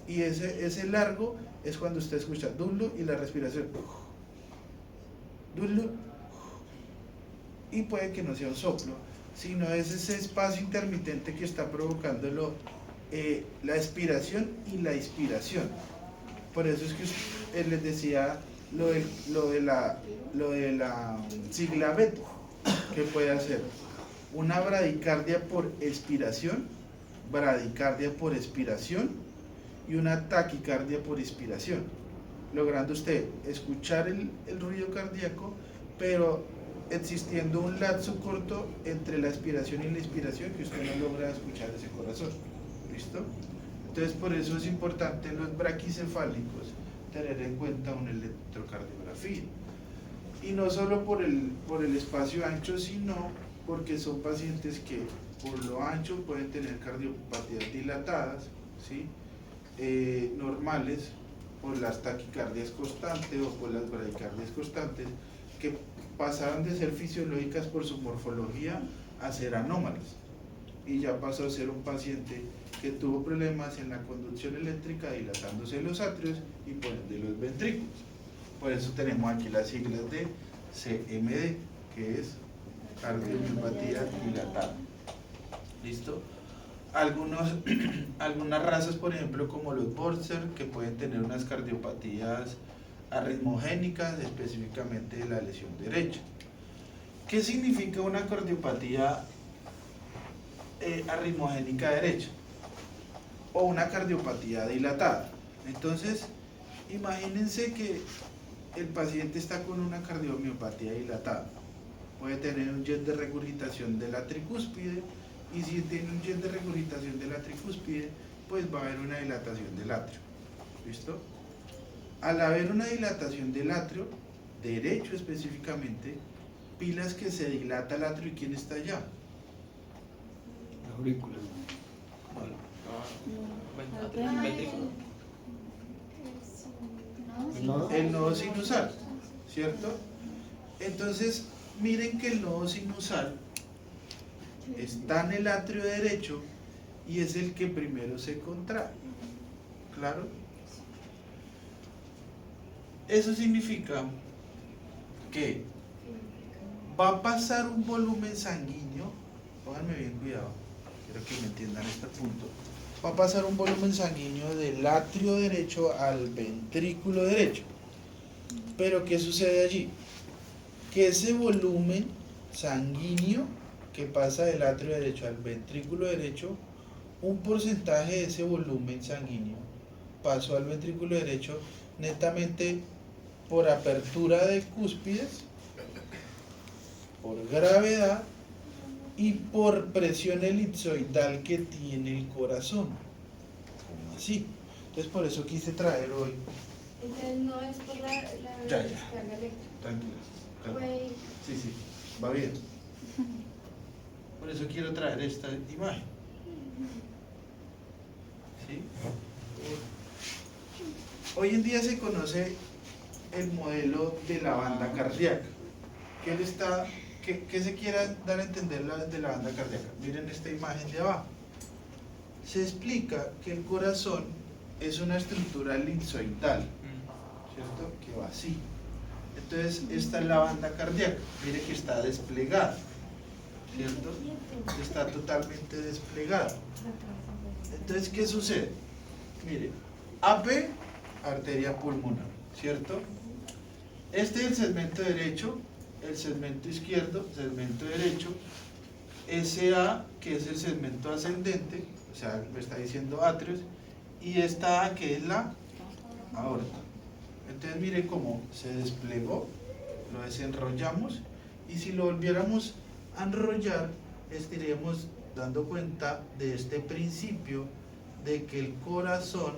Speaker 1: Y ese largo es cuando usted escucha duluk y la respiración duluk, y puede que no sea un soplo, sino es ese espacio intermitente que está provocándolo la expiración y la inspiración. Por eso es que les decía lo de la sigla beta, que puede hacer una bradicardia por expiración, bradicardia por expiración y una taquicardia por inspiración, logrando usted escuchar el ruido cardíaco, pero existiendo un lapso corto entre la expiración y la inspiración que usted no logra escuchar ese corazón. ¿Listo? Entonces por eso es importante en los braquicefálicos tener en cuenta una electrocardiografía. Y no solo por el espacio ancho, sino porque son pacientes que por lo ancho pueden tener cardiopatías dilatadas, ¿sí? Normales, por las taquicardias constantes o por las bradicardias constantes, que pasaron de ser fisiológicas por su morfología a ser anómalas. Y ya pasó a ser un paciente que tuvo problemas en la conducción eléctrica, dilatándose los atrios y por ende los ventrículos. Por eso tenemos aquí las siglas de CMD, que es cardiomiopatía dilatada. ¿Listo? Algunas razas, por ejemplo, como los Borster, que pueden tener unas cardiopatías arritmogénicas, específicamente de la lesión derecha. ¿Qué significa una cardiopatía arritmogénica derecha? O una cardiopatía dilatada. Entonces, imagínense que el paciente está con una cardiomiopatía dilatada. Puede tener un jet de regurgitación de la tricúspide, y si tiene un jet de regurgitación de la tricúspide, pues va a haber una dilatación del atrio. ¿Listo? Al haber una dilatación del atrio, derecho específicamente, pilas que se dilata el atrio, ¿y quién está allá?
Speaker 7: La aurícula.
Speaker 1: El nodo sinusal, ¿cierto? Entonces, miren que el nodo sinusal está en el atrio derecho y es el que primero se contrae. ¿Claro? Eso significa que va a pasar un volumen sanguíneo, pónganme bien cuidado, quiero que me entiendan este punto. Va a pasar un volumen sanguíneo del atrio derecho al ventrículo derecho. Pero ¿qué sucede allí? Que ese volumen sanguíneo que pasa del atrio derecho al ventrículo derecho, un porcentaje de ese volumen sanguíneo pasó al ventrículo derecho netamente por apertura de cúspides, por gravedad y por presión elipsoidal que tiene el corazón. ¿Cómo así? Entonces por eso quise traer hoy
Speaker 6: Entonces no es por la
Speaker 1: Ya.
Speaker 6: descarga eléctrica.
Speaker 1: Tranquila. calma.
Speaker 6: Pues,
Speaker 1: Sí, va bien. Por eso quiero traer esta imagen. ¿Sí? Hoy en día se conoce el modelo de la banda cardíaca. ¿Qué se quiera dar a entender de la banda cardíaca? Miren esta imagen de abajo. Se explica que el corazón es una estructura elipsoidal, ¿cierto? Que va así. Entonces, esta es la banda cardíaca. Mire que está desplegada, ¿cierto? Está totalmente desplegada. Entonces, ¿qué sucede? Mire, AP, arteria pulmonar, ¿cierto? Este es el segmento derecho, el segmento izquierdo, segmento derecho, SA, que es el segmento ascendente, o sea, me está diciendo atrios, y esta A, que es la aorta. Entonces, mire cómo se desplegó, lo desenrollamos, y si lo volviéramos a enrollar, estaríamos dando cuenta de este principio de que el corazón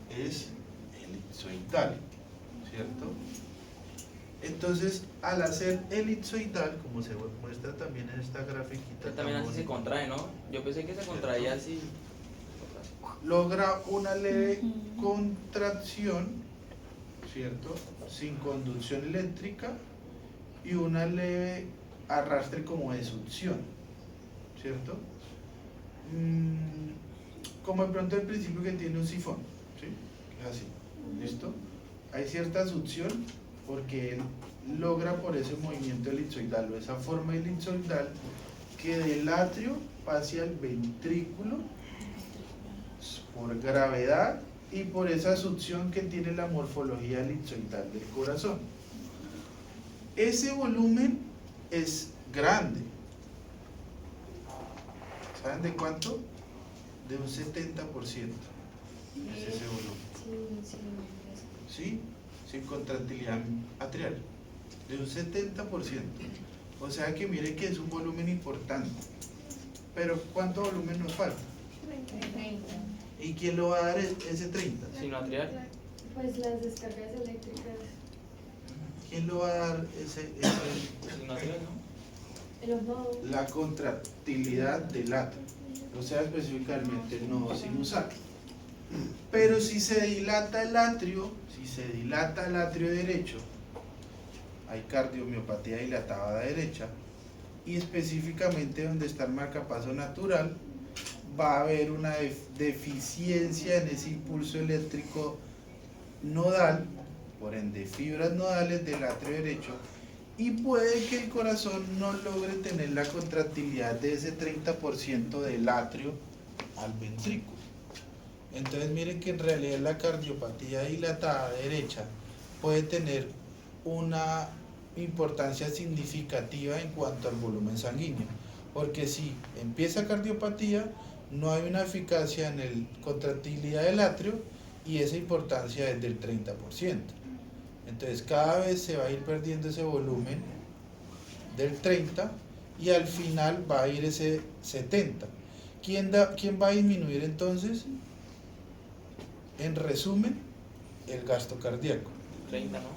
Speaker 1: es elipsoidal, ¿cierto? Entonces, al hacer elipsoidal, como se muestra también en esta grafiquita,
Speaker 3: Pero también así se contrae, ¿no? Yo pensé que se contraía así.
Speaker 1: logra una leve contracción, ¿cierto? Sin conducción eléctrica y una leve arrastre como de succión, ¿cierto? Como de pronto el principio que tiene un sifón, ¿sí? Es así, ¿listo? Hay cierta succión porque él logra por ese movimiento elipsoidal o esa forma elipsoidal que del atrio pase al ventrículo por gravedad y por esa succión que tiene la morfología elipsoidal del corazón. Ese volumen es grande. ¿Saben de cuánto? De un 70% es ese volumen. ¿Sí? Sin contractilidad atrial. De un 70%. O sea que mire que es un volumen importante. Pero ¿cuánto volumen nos falta?
Speaker 6: 30.
Speaker 1: ¿Y quién lo va a dar ese 30?
Speaker 3: Sino atrial.
Speaker 6: Pues las descargas eléctricas.
Speaker 1: ¿Quién lo va a dar ese
Speaker 3: Sino atrial, ¿no?
Speaker 6: Los nodos.
Speaker 1: la contractilidad del atrio? O sea, específicamente el nodo sinusal. Pero si se dilata el atrio, derecho, hay cardiomiopatía dilatada derecha, y específicamente donde está el marcapaso natural, va a haber una deficiencia en ese impulso eléctrico nodal, por ende fibras nodales del atrio derecho, y puede que el corazón no logre tener la contractilidad de ese 30% del atrio al ventrículo. Entonces miren que en realidad la cardiopatía dilatada derecha puede tener una importancia significativa en cuanto al volumen sanguíneo, porque si empieza cardiopatía no hay una eficacia en la contractilidad del atrio y esa importancia es del 30%. Entonces cada vez se va a ir perdiendo ese volumen del 30 y al final va a ir ese 70. ¿Quién va a disminuir entonces? En resumen, el gasto cardíaco.
Speaker 3: 30, ¿no?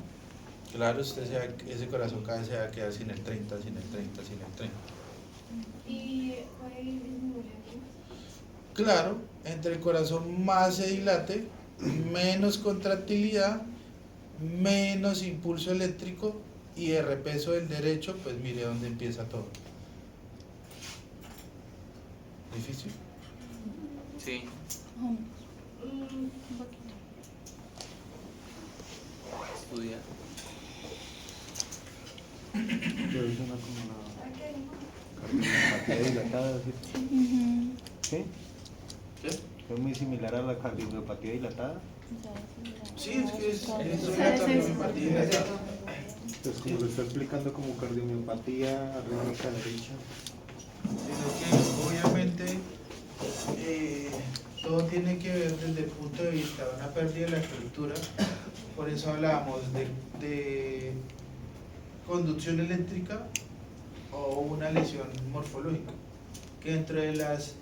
Speaker 1: Claro, ese corazón cada vez se va a quedar sin el 30.
Speaker 6: Y puede disminuir aquí.
Speaker 1: Claro, entre el corazón más se dilate, menos contractilidad, menos impulso eléctrico y de repeso del derecho, pues mire dónde empieza todo. ¿Difícil?
Speaker 3: Sí.
Speaker 2: Un poquito.
Speaker 3: Estudiar.
Speaker 7: Pero es una como la cardiopatía dilatada, ¿sí?
Speaker 5: Ujú.
Speaker 7: ¿Sí?
Speaker 1: ¿Qué?
Speaker 7: Es muy similar a la cardiopatía dilatada.
Speaker 1: Sí, es que es una
Speaker 2: es
Speaker 1: cardiomiopatía dilatada.
Speaker 7: Pues como lo está explicando como cardiomiopatía arrítmica derecha.
Speaker 1: Sino que obviamente todo tiene que ver desde el punto de vista de una pérdida de la estructura. Por eso hablábamos de conducción eléctrica o una lesión morfológica, que dentro de las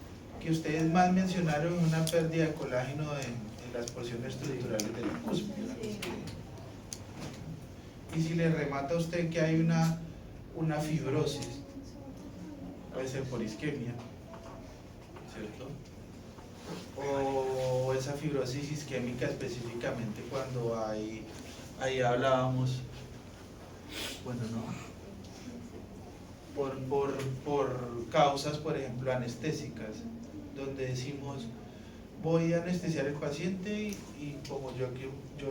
Speaker 1: que ustedes más mencionaron, una pérdida de colágeno en las porciones estructurales de la cúspide. Y si le remata a usted que hay una fibrosis, puede ser por isquemia, ¿cierto? O esa fibrosis isquémica específicamente cuando ahí hablábamos, bueno, no, por causas, por ejemplo, anestésicas, donde decimos, voy a anestesiar al paciente y como yo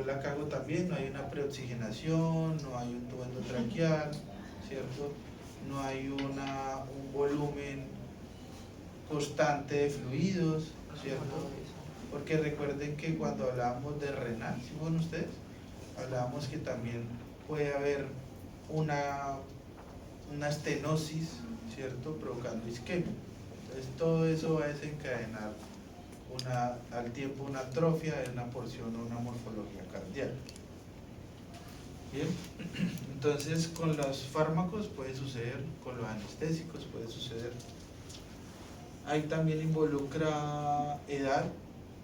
Speaker 1: la cago también, no hay una preoxigenación, no hay un tubo endotraqueal, ¿cierto? No hay un volumen constante de fluidos, ¿cierto? Porque recuerden que cuando hablábamos de renal, ¿sí fueron ustedes? Hablábamos que también puede haber una estenosis, ¿cierto? Provocando isquemia. Entonces todo eso va a desencadenar al tiempo una atrofia de una porción o una morfología cardíaca. Bien, entonces con los fármacos puede suceder, con los anestésicos puede suceder. Ahí también involucra edad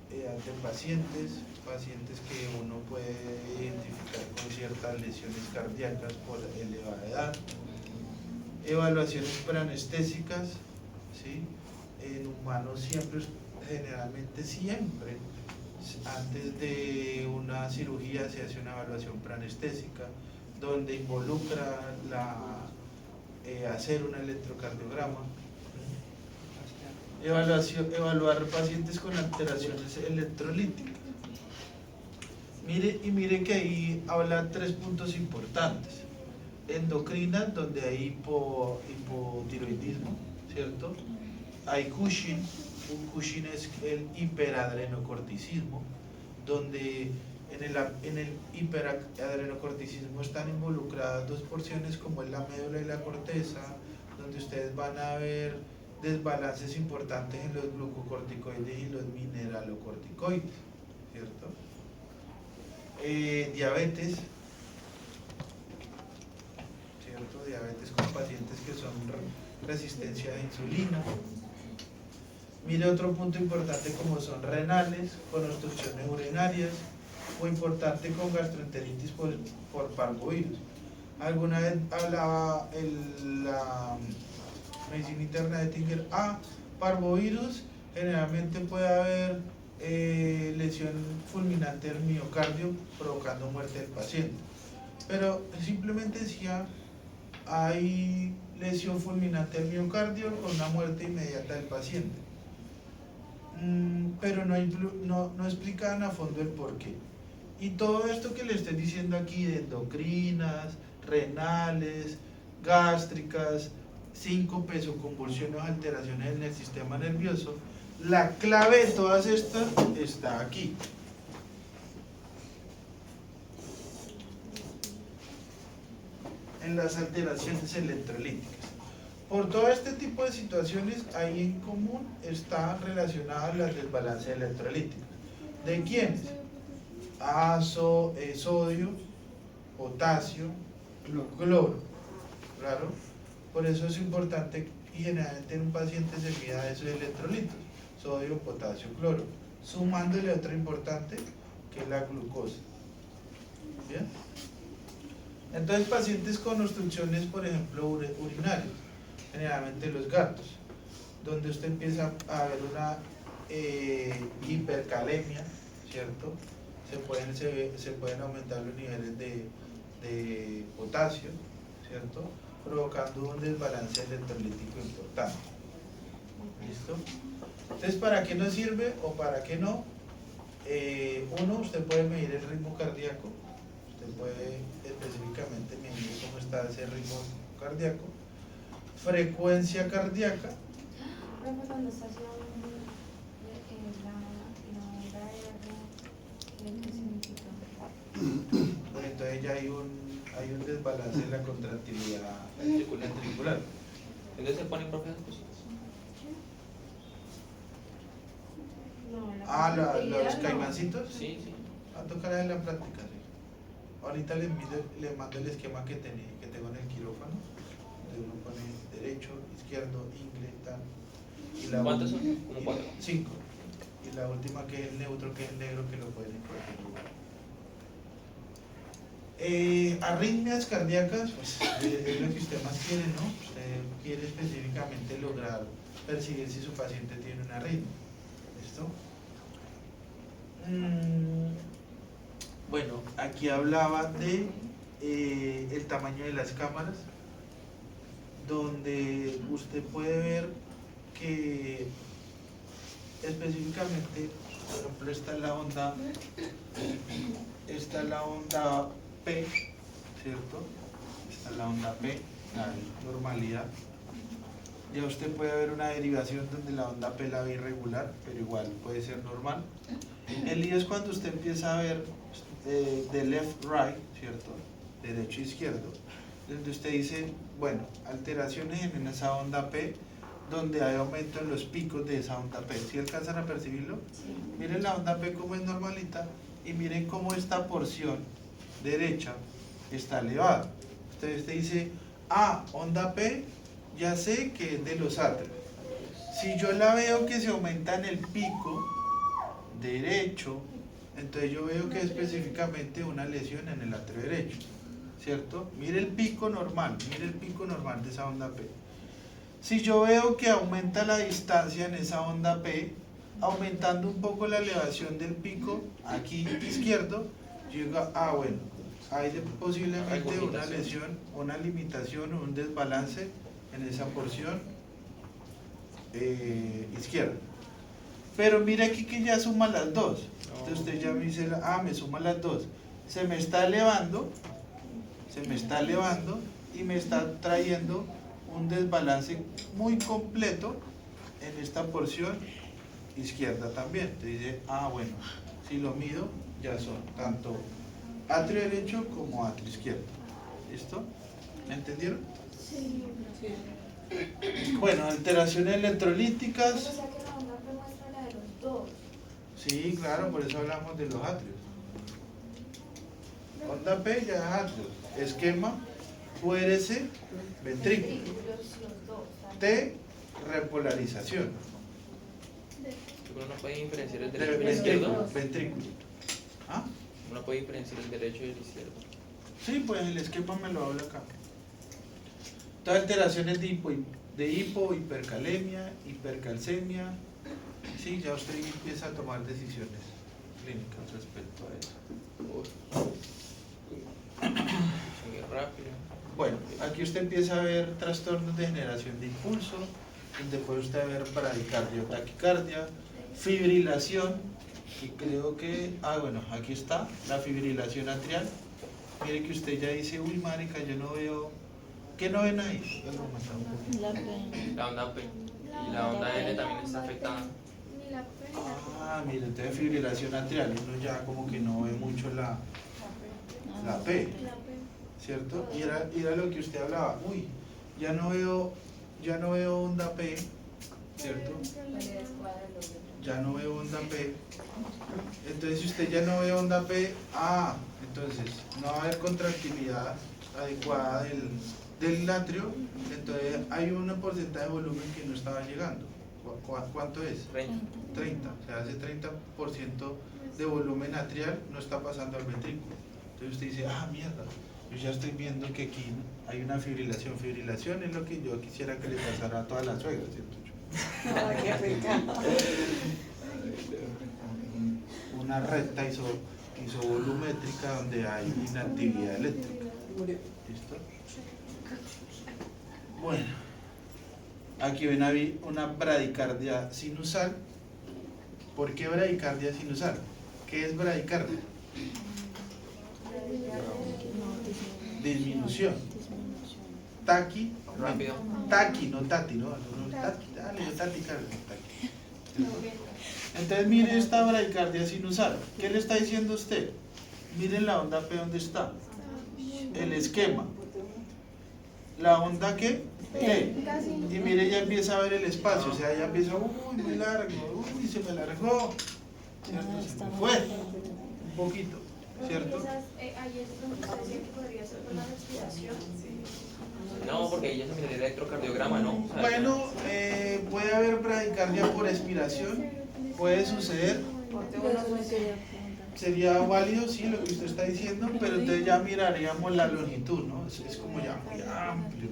Speaker 1: de pacientes que uno puede identificar con ciertas lesiones cardíacas por elevada edad. Evaluaciones preanestésicas, ¿sí? En humanos generalmente siempre, antes de una cirugía se hace una evaluación preanestésica donde involucra hacer un electrocardiograma. Evaluar pacientes con alteraciones electrolíticas. Mire que ahí habla 3 puntos importantes. Endocrinas, donde hay hipotiroidismo, ¿cierto? Hay Cushing, un Cushing es el hiperadrenocorticismo, donde en el hiperadrenocorticismo están involucradas 2 porciones como es la médula y la corteza, donde ustedes van a ver desbalances importantes en los glucocorticoides y los mineralocorticoides, ¿cierto? Diabetes, ¿cierto? Diabetes con pacientes que son resistencia a insulina. Mire otro punto importante como son renales, con obstrucciones urinarias, o importante con gastroenteritis por parvovirus. Alguna vez hablaba la medicina interna de Tinger, parvovirus, generalmente puede haber lesión fulminante del miocardio provocando muerte del paciente. Pero simplemente decía, hay lesión fulminante del miocardio con una muerte inmediata del paciente. Pero no explicaban a fondo el porqué. Y todo esto que le estoy diciendo aquí de endocrinas, renales, gástricas, síncopes o convulsiones, alteraciones en el sistema nervioso, la clave de todas estas está aquí. En las alteraciones electrolíticas. Por todo este tipo de situaciones, ahí en común está relacionada las desbalances electrolíticas. ¿De quiénes? Sodio, potasio, cloro. Claro. Por eso es importante y generalmente en un paciente se mida esos electrolitos: sodio, potasio, cloro. Sumándole otro importante que es la glucosa. ¿Bien? Entonces, pacientes con obstrucciones, por ejemplo, urinarias, generalmente los gatos, donde usted empieza a ver una hipercalemia, ¿cierto? Se pueden aumentar los niveles de potasio, ¿cierto? Provocando un desbalance electrolítico importante. ¿Listo? Entonces, ¿para qué nos sirve o para qué no? Uno, usted puede medir el ritmo cardíaco, usted puede específicamente medir cómo está ese ritmo cardíaco, frecuencia cardíaca.
Speaker 4: Profe, cuando está haciendo ¿qué significa?
Speaker 1: Pues entonces ya hay un desbalance en la contractilidad ventricular.
Speaker 3: Entonces se ponen profe esas cositas.
Speaker 1: Los caimancitos.
Speaker 3: Sí, sí.
Speaker 1: A tocar en la práctica, sí. Ahorita les mando el esquema que tengo en el quirófano, donde uno pone derecho, izquierdo, ingle, tal.
Speaker 3: ¿Cuántos son? Como 4.
Speaker 1: 5. Y la última que es el neutro, que es el negro, que lo pueden corregir. Arritmias cardíacas, pues es lo que usted más quiere, ¿no? Usted quiere específicamente lograr percibir si su paciente tiene una arritmia. ¿Listo? Bueno, aquí hablaba de el tamaño de las cámaras, donde usted puede ver que específicamente, por ejemplo, esta es la onda P, ¿cierto? Esta es la onda P, la normalidad. Ya usted puede ver una derivación donde la onda P la ve irregular, pero igual puede ser normal. El lío es cuando usted empieza a ver de left right, ¿cierto? Derecho izquierdo, donde usted dice, bueno, alteraciones en esa onda P, donde hay aumento en los picos de esa onda P. ¿Sí alcanzan a percibirlo?
Speaker 5: Sí.
Speaker 1: Miren la onda P como es normalita y miren cómo esta porción derecha está elevada. Entonces usted dice, onda P, ya sé que es de los atrios. Si yo la veo que se aumenta en el pico derecho, entonces yo veo que es específicamente una lesión en el atrio derecho, ¿cierto? Mire el pico normal de esa onda P. Si yo veo que aumenta la distancia en esa onda P, aumentando un poco la elevación del pico aquí izquierdo, yo digo, bueno, hay posiblemente una lesión, una limitación o un desbalance en esa porción izquierda. Pero mire aquí que ya suma las dos. Entonces usted ya me dice, me suma las dos. Se me está elevando y me está trayendo un desbalance muy completo en esta porción izquierda también. Entonces dice, bueno, si lo mido, ya son tanto atrio derecho como atrio izquierdo. ¿Listo? ¿Me entendieron?
Speaker 6: Sí.
Speaker 1: Bueno, alteraciones electrolíticas.
Speaker 4: O sea que la onda P muestra la de los dos.
Speaker 1: Sí, claro, por eso hablamos de los atrios. Onda P ya es atrio. Esquema, QRS, ventrículo.
Speaker 4: Los dos.
Speaker 1: T, repolarización.
Speaker 3: Uno no puede diferenciar el derecho y el izquierdo.
Speaker 1: Ventrículo.
Speaker 3: Uno puede diferenciar el derecho y el izquierdo.
Speaker 1: Sí, pues el esquema me lo habla acá. Todas alteraciones de hipercalemia, hipercalcemia. Sí, ya usted empieza a tomar decisiones clínicas respecto a eso.
Speaker 3: Sigue rápido.
Speaker 1: Bueno, aquí usted empieza a ver trastornos de generación de impulso, donde puede usted ver bradicardia o taquicardia, fibrilación, y creo que, bueno, aquí está, la fibrilación atrial. Mire que usted ya dice, uy, marica, yo no veo. ¿Qué no ven ahí?
Speaker 5: La P.
Speaker 3: La onda P. Y la onda N también está afectada.
Speaker 6: Ni la P ni la
Speaker 1: Mire, entonces fibrilación atrial, uno ya como que no ve mucho la P,
Speaker 6: La P.
Speaker 1: ¿cierto? Y era lo que usted hablaba, uy, ya no veo onda P, ¿cierto? Ya no veo onda P. Entonces si usted ya no ve onda P, entonces no va a haber contractilidad adecuada del atrio, entonces hay un porcentaje de volumen que no estaba llegando. ¿Cuánto es? 30. O sea, ese 30% de volumen atrial no está pasando al ventrículo. Entonces usted dice, mierda, yo ya estoy viendo que aquí hay una fibrilación. Fibrilación es lo que yo quisiera que le pasara a todas las suegras, ¿cierto?
Speaker 5: Qué rica.
Speaker 1: Una recta isovolumétrica donde hay inactividad eléctrica. ¿Listo? Bueno, aquí ven una bradicardia sinusal. ¿Por qué bradicardia sinusal? ¿Qué es bradicardia? Disminución. Taqui,
Speaker 3: Rápido.
Speaker 1: Taqui, no tati, ¿no? Taqui, dale, yo taticardia, taqui. Entonces mire esta bradicardia sinusal. ¿Qué le está diciendo usted? Miren la onda P donde está. El esquema. La onda ¿qué? T. Y mire, ya empieza a ver el espacio. O sea, ya empieza, uy, muy largo, uy, se me alargó. ¿Cierto? Se me fue. Un poquito, ¿cierto?
Speaker 4: Ahí es donde usted decía que podría ser con la respiración.
Speaker 3: No, porque ahí ya se miraría el electrocardiograma, ¿no? O sea,
Speaker 1: Bueno, puede haber bradicardia por expiración. Puede suceder. sería válido, sí, lo que usted está diciendo, pero entonces ya miraríamos la longitud, ¿no? Es como ya muy amplio.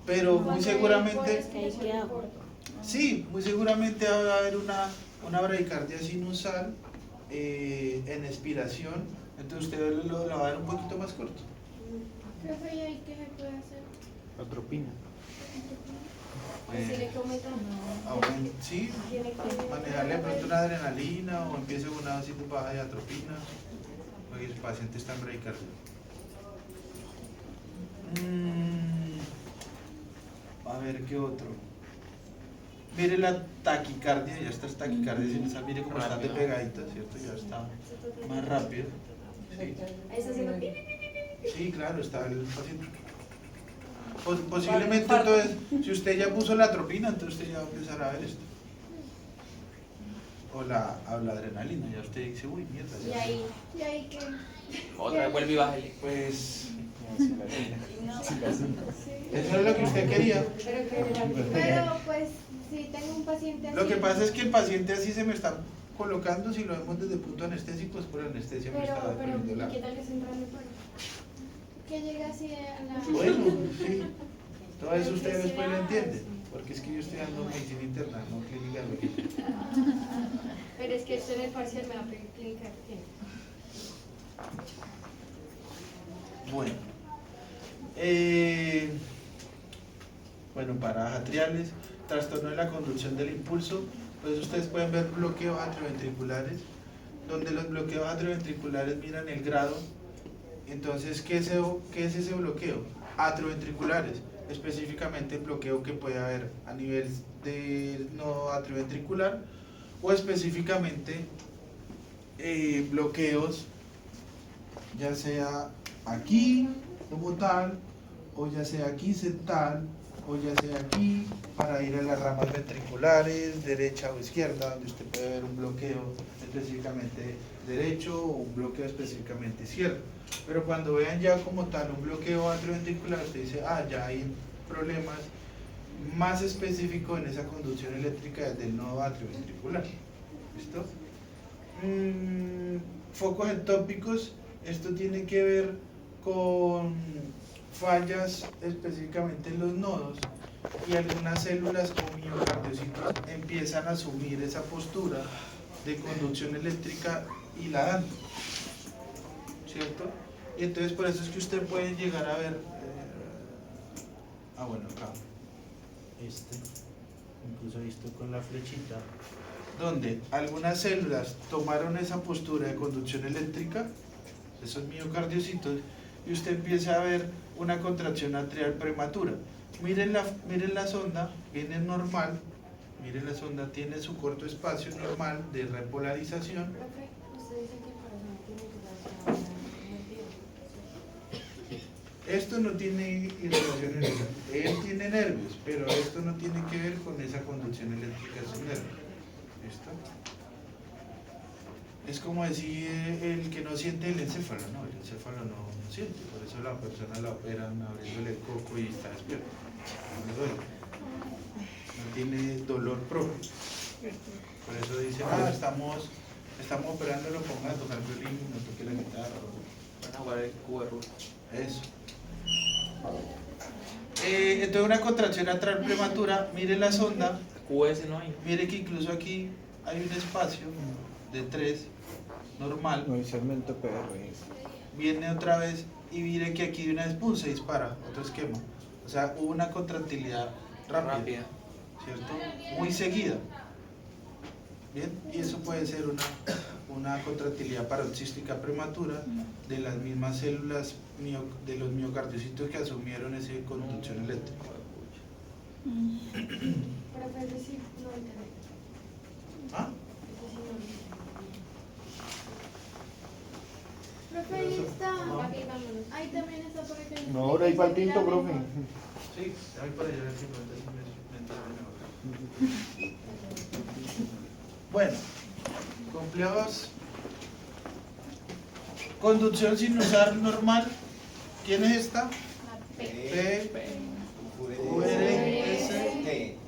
Speaker 1: Pero muy seguramente,
Speaker 5: ¿Qué hago?
Speaker 1: sí, muy seguramente va a haber una bradicardia sinusal en expiración, entonces usted lo va a ver un poquito más corto.
Speaker 6: Profe, ¿y ahí qué se puede hacer?
Speaker 7: Atropina.
Speaker 6: Decirle que aumenta.
Speaker 1: Sí,
Speaker 6: Tiene que
Speaker 1: manejarle de pronto una adrenalina o empiece con una dosis baja de atropina, porque el paciente está en bradicardia. A ver qué otro. Mire la taquicardia, ya está el taquicardia sinusal, mire cómo está de pegadita, ¿cierto? Ya está más rápido. Sí.
Speaker 6: Ahí está haciendo pi.
Speaker 1: Sí, claro, está el paciente. Posiblemente entonces, si usted ya puso la atropina, entonces usted ya va a empezar a ver esto. O la adrenalina, ya usted dice, uy, mierda.
Speaker 6: Y ahí que.
Speaker 3: Otra vez vuelve y bájale.
Speaker 1: Pues,
Speaker 6: Sí.
Speaker 1: eso es lo que usted quería.
Speaker 6: Pero pues, si tengo un paciente así.
Speaker 1: Lo que pasa es que el paciente así se me está colocando, si lo vemos desde punto anestésico, es por anestesia me está poniendo la...
Speaker 6: ¿qué tal que se entra en el paro? Que llegue así a la.
Speaker 1: Bueno, sí. Todo eso usted después lo entiende. Porque es que yo estoy dando medicina interna, no clínica lógica.
Speaker 6: Pero es que esto en el parcial me va a pedir clínica.
Speaker 1: Bueno. Bueno, paradas atriales, trastorno de la conducción del impulso, pues ustedes pueden ver bloqueos atrioventriculares, donde los bloqueos atrioventriculares miran el grado. Entonces, ¿qué es ese bloqueo? Atrioventriculares, específicamente el bloqueo que puede haber a nivel de nodo atrioventricular o específicamente bloqueos ya sea aquí como tal, o ya sea aquí septal, o ya sea aquí para ir a las ramas ventriculares, derecha o izquierda, donde usted puede ver un bloqueo específicamente derecho o un bloqueo específicamente izquierdo. Pero cuando vean ya como tal un bloqueo atrioventricular, usted dice, ah, ya hay problemas más específicos en esa conducción eléctrica del nodo atrioventricular. ¿Listo? Focos entópicos, esto tiene que ver con fallas específicamente en los nodos y algunas células o miocardiocitos empiezan a asumir esa postura de conducción eléctrica y la dan, ¿cierto? Y entonces por eso es que usted puede llegar a ver bueno, acá incluso visto con la flechita, donde algunas células tomaron esa postura de conducción eléctrica, esos miocardiocitos, y usted empieza a ver una contracción atrial prematura. Miren la sonda, viene normal, miren la sonda, tiene su corto espacio normal de repolarización.
Speaker 6: Profe, usted dice que el corazón tiene que
Speaker 1: Esto no tiene irrigación eléctrica, él tiene nervios, pero esto no tiene que ver con esa conducción eléctrica de sus nervios. ¿Listo? Es como decir el que no siente el encéfalo, ¿no? El encéfalo no siente, por eso la persona la operan abriéndole el coco y está despierto. No le duele. No tiene dolor propio. Por eso dicen, estamos operándolo, ponga a tocar violín, no toque la guitarra.
Speaker 3: Van a jugar el cubo de Rubik.
Speaker 1: Eso. Entonces una contracción atrial prematura, mire la sonda,
Speaker 3: QS no hay.
Speaker 1: mire que incluso aquí hay un espacio de 3 normal,
Speaker 7: Inicialmente PR.
Speaker 1: viene otra vez y mire que aquí de una vez ¡pum! Se dispara, otro esquema. O sea, hubo una contractilidad rápida, ¿cierto? Muy seguida. Bien, y eso puede ser una contractilidad paroxística prematura de las mismas células de los miocardiocitos que asumieron esa conducción eléctrica.
Speaker 6: Profe, es decir, no entendí.
Speaker 1: ¿Ah?
Speaker 6: Profe, ahí está. Ahí también está por acá.
Speaker 7: No, ahora ahí para el tinto, profe.
Speaker 1: Sí, ahí para allá. Bueno, complejos. Conducción sinusal normal. ¿Quién es esta? P, U, R, S y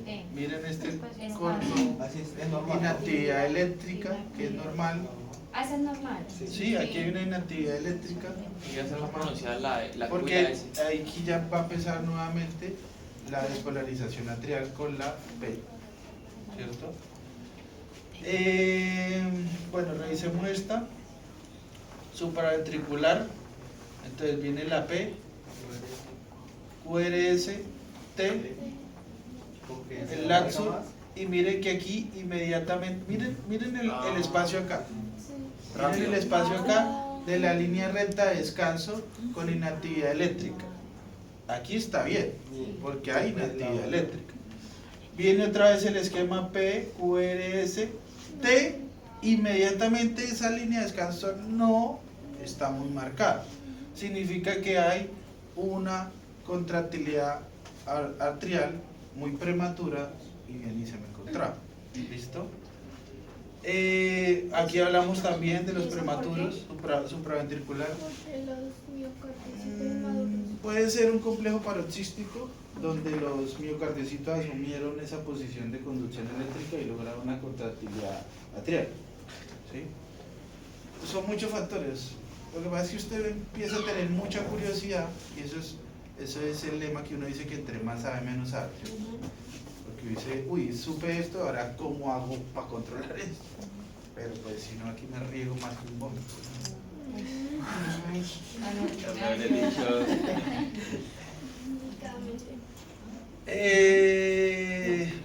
Speaker 1: T. Miren este corto.
Speaker 8: Así es normal.
Speaker 1: Inactividad eléctrica, que es normal.
Speaker 4: Ah, esa es normal.
Speaker 1: Sí, aquí hay una inactividad eléctrica.
Speaker 3: Y va a ser más pronunciada la Q y
Speaker 1: Porque
Speaker 3: la S.
Speaker 1: aquí ya va a empezar nuevamente la despolarización atrial con la P, ¿cierto? Bueno, revisemos esta. Supraventricular, entonces viene la P, QRS, T, el laxo, y miren que aquí inmediatamente, miren el espacio acá. Miren el espacio acá de la línea recta de descanso con inactividad eléctrica. Aquí está bien, porque hay inactividad eléctrica. Viene otra vez el esquema P, QRS, T, inmediatamente esa línea de descanso no está muy marcada. Significa que hay una contractilidad atrial muy prematura y bien y se me encontraba. ¿Listo? Aquí hablamos también de los prematuros supraventricular.
Speaker 6: Porque los miocardios maduros.
Speaker 1: Puede ser un complejo paroxístico donde los miocardiocitos asumieron esa posición de conducción eléctrica y lograron una contractilidad atrial. ¿Sí? Son muchos factores. Lo que pasa es que usted empieza a tener mucha curiosidad y eso es el lema que uno dice que entre más sabe, menos sabe. ¿Sí? Porque dice, uy, supe esto, ahora ¿cómo hago para controlar esto? Pero pues si no, aquí me riego más que un vómito.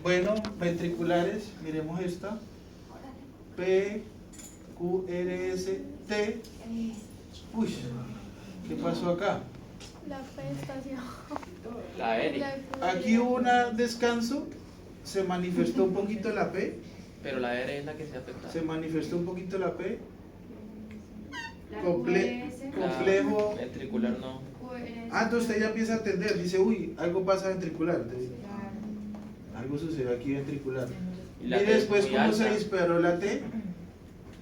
Speaker 1: Bueno, ventriculares, miremos esta. P, Q, R, S, T. Uy, ¿qué pasó acá?
Speaker 6: La P está hacia abajo.
Speaker 3: La R.
Speaker 1: Aquí hubo un descanso, se manifestó un poquito la P,
Speaker 3: Pero la R es la que se afecta.
Speaker 1: se manifestó un poquito la P,
Speaker 4: La
Speaker 1: complejo.
Speaker 3: La ventricular no.
Speaker 1: Ah, entonces usted ya empieza a entender, dice, uy, algo pasa ventricular, algo sucedió aquí ventricular.
Speaker 3: Y la
Speaker 1: Y
Speaker 3: T es
Speaker 1: después,
Speaker 3: muy
Speaker 1: ¿cómo se
Speaker 3: alta.
Speaker 1: disparó la T?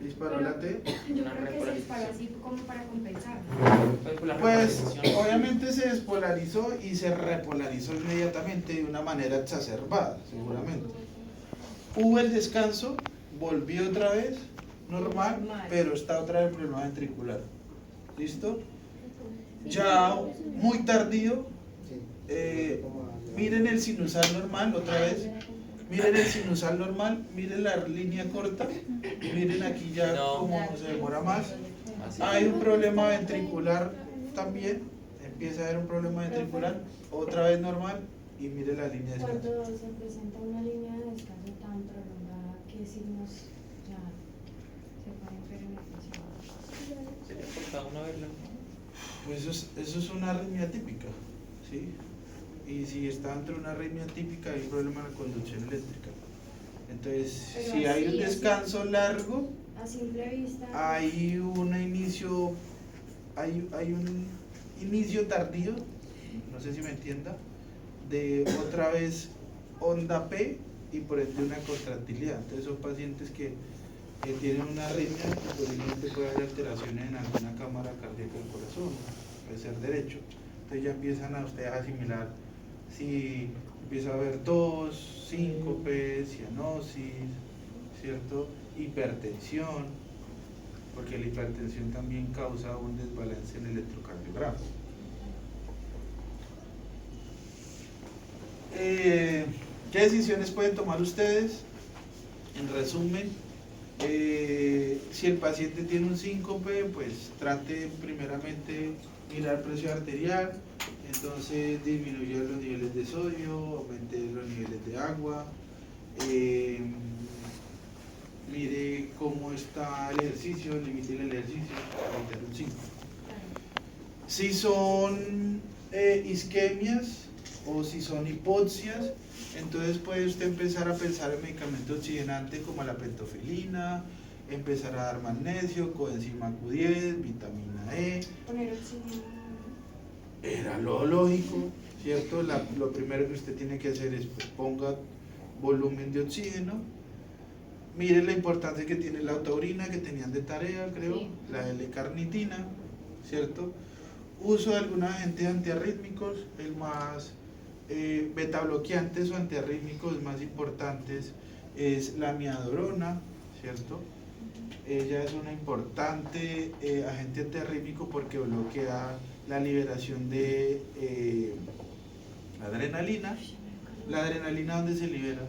Speaker 1: Disparó la T.
Speaker 4: Yo creo que se disparó así como para compensar.
Speaker 3: Por la
Speaker 1: Pues
Speaker 3: repolarización.
Speaker 1: obviamente se despolarizó y se repolarizó inmediatamente de una manera exacerbada, seguramente. Hubo el descanso, volvió otra vez, normal, pero está otra vez el problema ventricular. ¿Listo? Ya muy tardío, miren el sinusal normal otra vez. Miren el sinusal normal, miren la línea corta, miren aquí ya
Speaker 3: No.
Speaker 1: como se demora más.
Speaker 3: Así.
Speaker 1: Hay un problema ventricular también, empieza a haber un problema ventricular, otra vez normal, y mire la línea de descanso.
Speaker 8: Cuando se presenta una línea de descanso tan prolongada, ¿qué signos ya se pueden ver en el paciente?
Speaker 3: Sería por cada uno verlo.
Speaker 1: Pues eso es una arritmia típica, ¿sí? Y si está dentro de una arritmia típica hay un problema en la conducción eléctrica. Entonces,
Speaker 8: Pero
Speaker 1: si hay un
Speaker 8: así,
Speaker 1: descanso largo,
Speaker 8: A simple vista.
Speaker 1: hay un inicio tardío, no sé si me entienda, de otra vez onda P y por ende una contractilidad. Entonces son pacientes que tienen una arritmia y posiblemente puede haber alteraciones en alguna cámara cardíaca del corazón, puede ser derecho. Entonces ya empiezan a ustedes a asimilar si empieza a haber tos, síncope, cianosis, ¿cierto? Hipertensión, porque la hipertensión también causa un desbalance en el electrocardiograma. ¿Qué decisiones pueden tomar ustedes? En resumen, si el paciente tiene un síncope, pues trate primeramente mirar presión arterial, entonces disminuir los niveles de sodio, aumente los niveles de agua, mire cómo está el ejercicio, limite el ejercicio para evitar un síncope. Si son isquemias o si son hipoxias, entonces puede usted empezar a pensar en medicamentos oxigenantes como la pentofilina, empezar a dar magnesio, coenzima Q10, vitamina E.
Speaker 8: Poner oxígeno.
Speaker 1: Era lo lógico, ¿cierto? Lo primero que usted tiene que hacer es pues, ponga volumen de oxígeno. Mire la importancia que tiene la taurina que tenían de tarea, creo,
Speaker 8: Sí.
Speaker 1: la L-carnitina, ¿cierto? Uso de algunos agentes antiarrítmicos, el más beta bloqueantes o antiarrítmicos más importantes es la midazolam, ¿cierto? Ella es una importante agente antiarrítmico porque bloquea la liberación de adrenalina. ¿La adrenalina dónde se libera?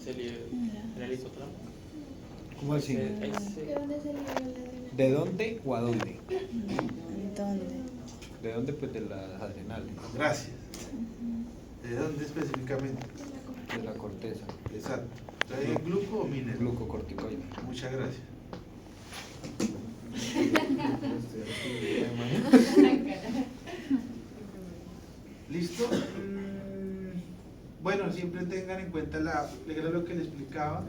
Speaker 3: Se libera en el hipotálamo.
Speaker 7: ¿Cómo así?
Speaker 6: ¿De dónde se libera la adrenalina?
Speaker 7: ¿De dónde o a dónde?
Speaker 5: ¿Dónde?
Speaker 7: ¿De dónde? Pues de las adrenales,
Speaker 1: Gracias. ¿De dónde específicamente?
Speaker 7: de la corteza,
Speaker 1: Exacto. ¿Entonces gluco o minero?
Speaker 7: glucocorticoide.
Speaker 1: Muchas gracias. ¿Listo? Bueno, siempre tengan en cuenta era lo que le explicaba,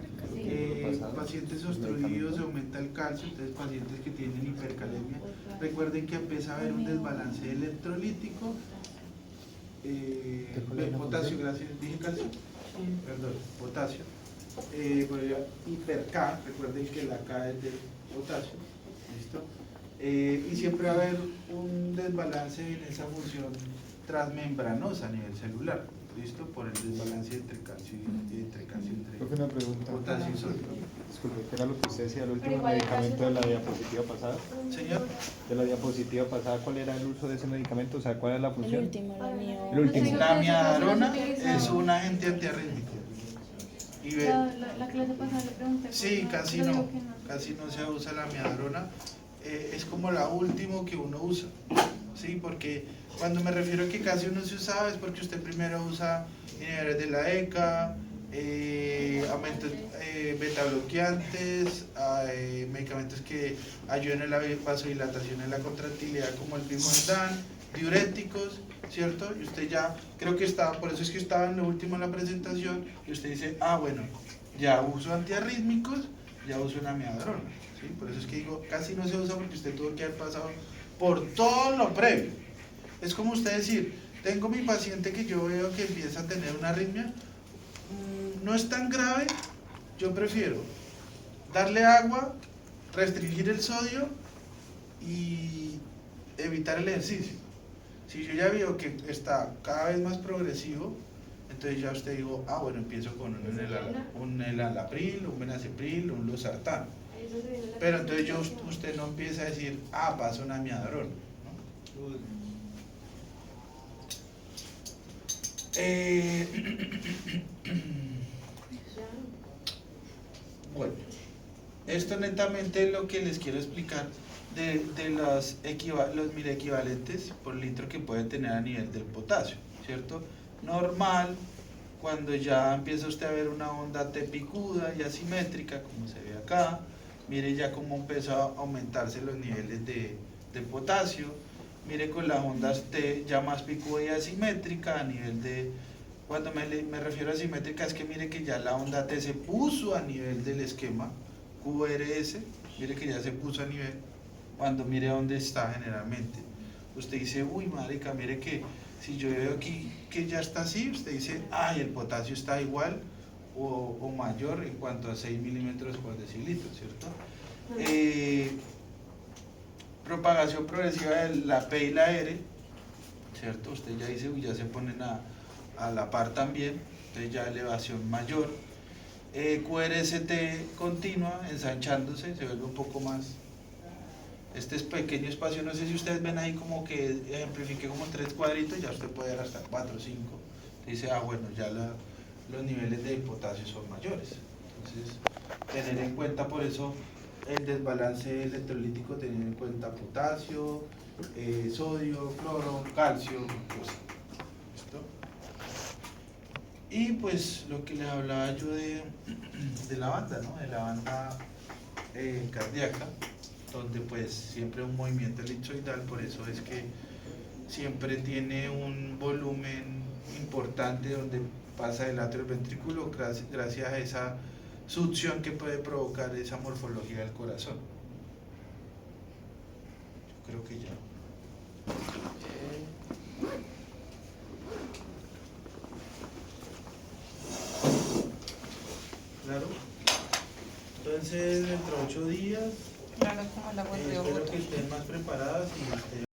Speaker 1: pacientes obstruidos aumenta el calcio, entonces pacientes que tienen hipercalemia, recuerden que empieza a haber un desbalance electrolítico, potasio, gracias, dije calcio, perdón, potasio, hiper-K, recuerden que la K es de potasio, ¿listo? Y siempre va a haber un desbalance en esa función transmembranosa a nivel celular, ¿listo? Por el desbalance entre calcio
Speaker 7: Profe, una pregunta.
Speaker 1: potasio y sodio.
Speaker 7: Disculpe, ¿qué era lo que usted decía, el último
Speaker 6: igual el
Speaker 7: medicamento
Speaker 6: calcio
Speaker 7: de la
Speaker 6: también.
Speaker 7: diapositiva pasada?
Speaker 1: Señor,
Speaker 7: De la diapositiva pasada, ¿cuál era el uso de ese medicamento? O sea, ¿cuál es la
Speaker 5: El
Speaker 7: función?
Speaker 5: último, la mío.
Speaker 7: El último.
Speaker 1: la midazolam es un agente antiarrítmico. Y ve,
Speaker 2: La clase pasada le pregunté. por
Speaker 1: sí,
Speaker 2: qué,
Speaker 1: casi
Speaker 2: pero
Speaker 1: no,
Speaker 2: dijo que no.
Speaker 1: casi no se usa la midazolam. Es como la última que uno usa, ¿sí? Porque cuando me refiero a que casi uno se usaba es porque usted primero usa inhibidores de la ECA, aumentos beta-bloqueantes, medicamentos que ayudan en la vasodilatación, en la contractilidad como el Pimodan, diuréticos, ¿cierto? Y usted ya, creo que estaba, por eso es que estaba en lo último en la presentación, y usted dice, ah, bueno, ya uso antiarrítmicos, ya uso una midazolam, ¿sí? Por eso es que digo, casi no se usa porque usted tuvo que haber pasado por todo lo previo. Es como usted decir, tengo mi paciente que yo veo que empieza a tener una arritmia, no es tan grave, yo prefiero darle agua, restringir el sodio y evitar el ejercicio. Si yo ya veo que está cada vez más progresivo, entonces ya usted digo, ah, bueno, empiezo con un enalapril, un benacepril, un losartán. Pero entonces usted no empieza a decir, ah, paso una midazolam, ¿no? Bueno, esto netamente es lo que les quiero explicar de los equivalentes por litro que puede tener a nivel del potasio, ¿cierto? Normal, cuando ya empieza usted a ver una onda T picuda y asimétrica, como se ve acá, mire ya cómo empezó a aumentarse los niveles de potasio, mire con las ondas T ya más picuda y asimétrica a nivel de, cuando me refiero a asimétrica es que mire que ya la onda T se puso a nivel del esquema QRS, mire que ya se puso a nivel, cuando mire dónde está generalmente. Usted dice, uy marica, mire que si yo veo aquí que ya está así, usted dice, ay, el potasio está igual o mayor en cuanto a 6 milímetros por decilitro, ¿cierto? Propagación progresiva de la P y la R, ¿cierto? Usted ya dice, uy, ya se ponen a la par también, entonces ya elevación mayor. QRST continua, ensanchándose, se vuelve un poco más. Este es pequeño espacio, no sé si ustedes ven ahí como que ejemplifique como 3 cuadritos, ya usted puede dar hasta 4 o 5. Dice, ah, bueno, ya los niveles de potasio son mayores. Entonces, tener en cuenta por eso el desbalance electrolítico, tener en cuenta potasio, sodio, cloro, calcio, pues, ¿listo? Y pues lo que les hablaba yo de la banda, ¿no? De la banda cardíaca, donde pues siempre un movimiento elipsoidal, por eso es que siempre tiene un volumen importante donde pasa del atrio al ventrículo gracias a esa succión que puede provocar esa morfología del corazón. Yo creo que ya. Claro. Entonces, dentro de 8 días,
Speaker 5: Claro, como la
Speaker 1: espero que estén más preparadas y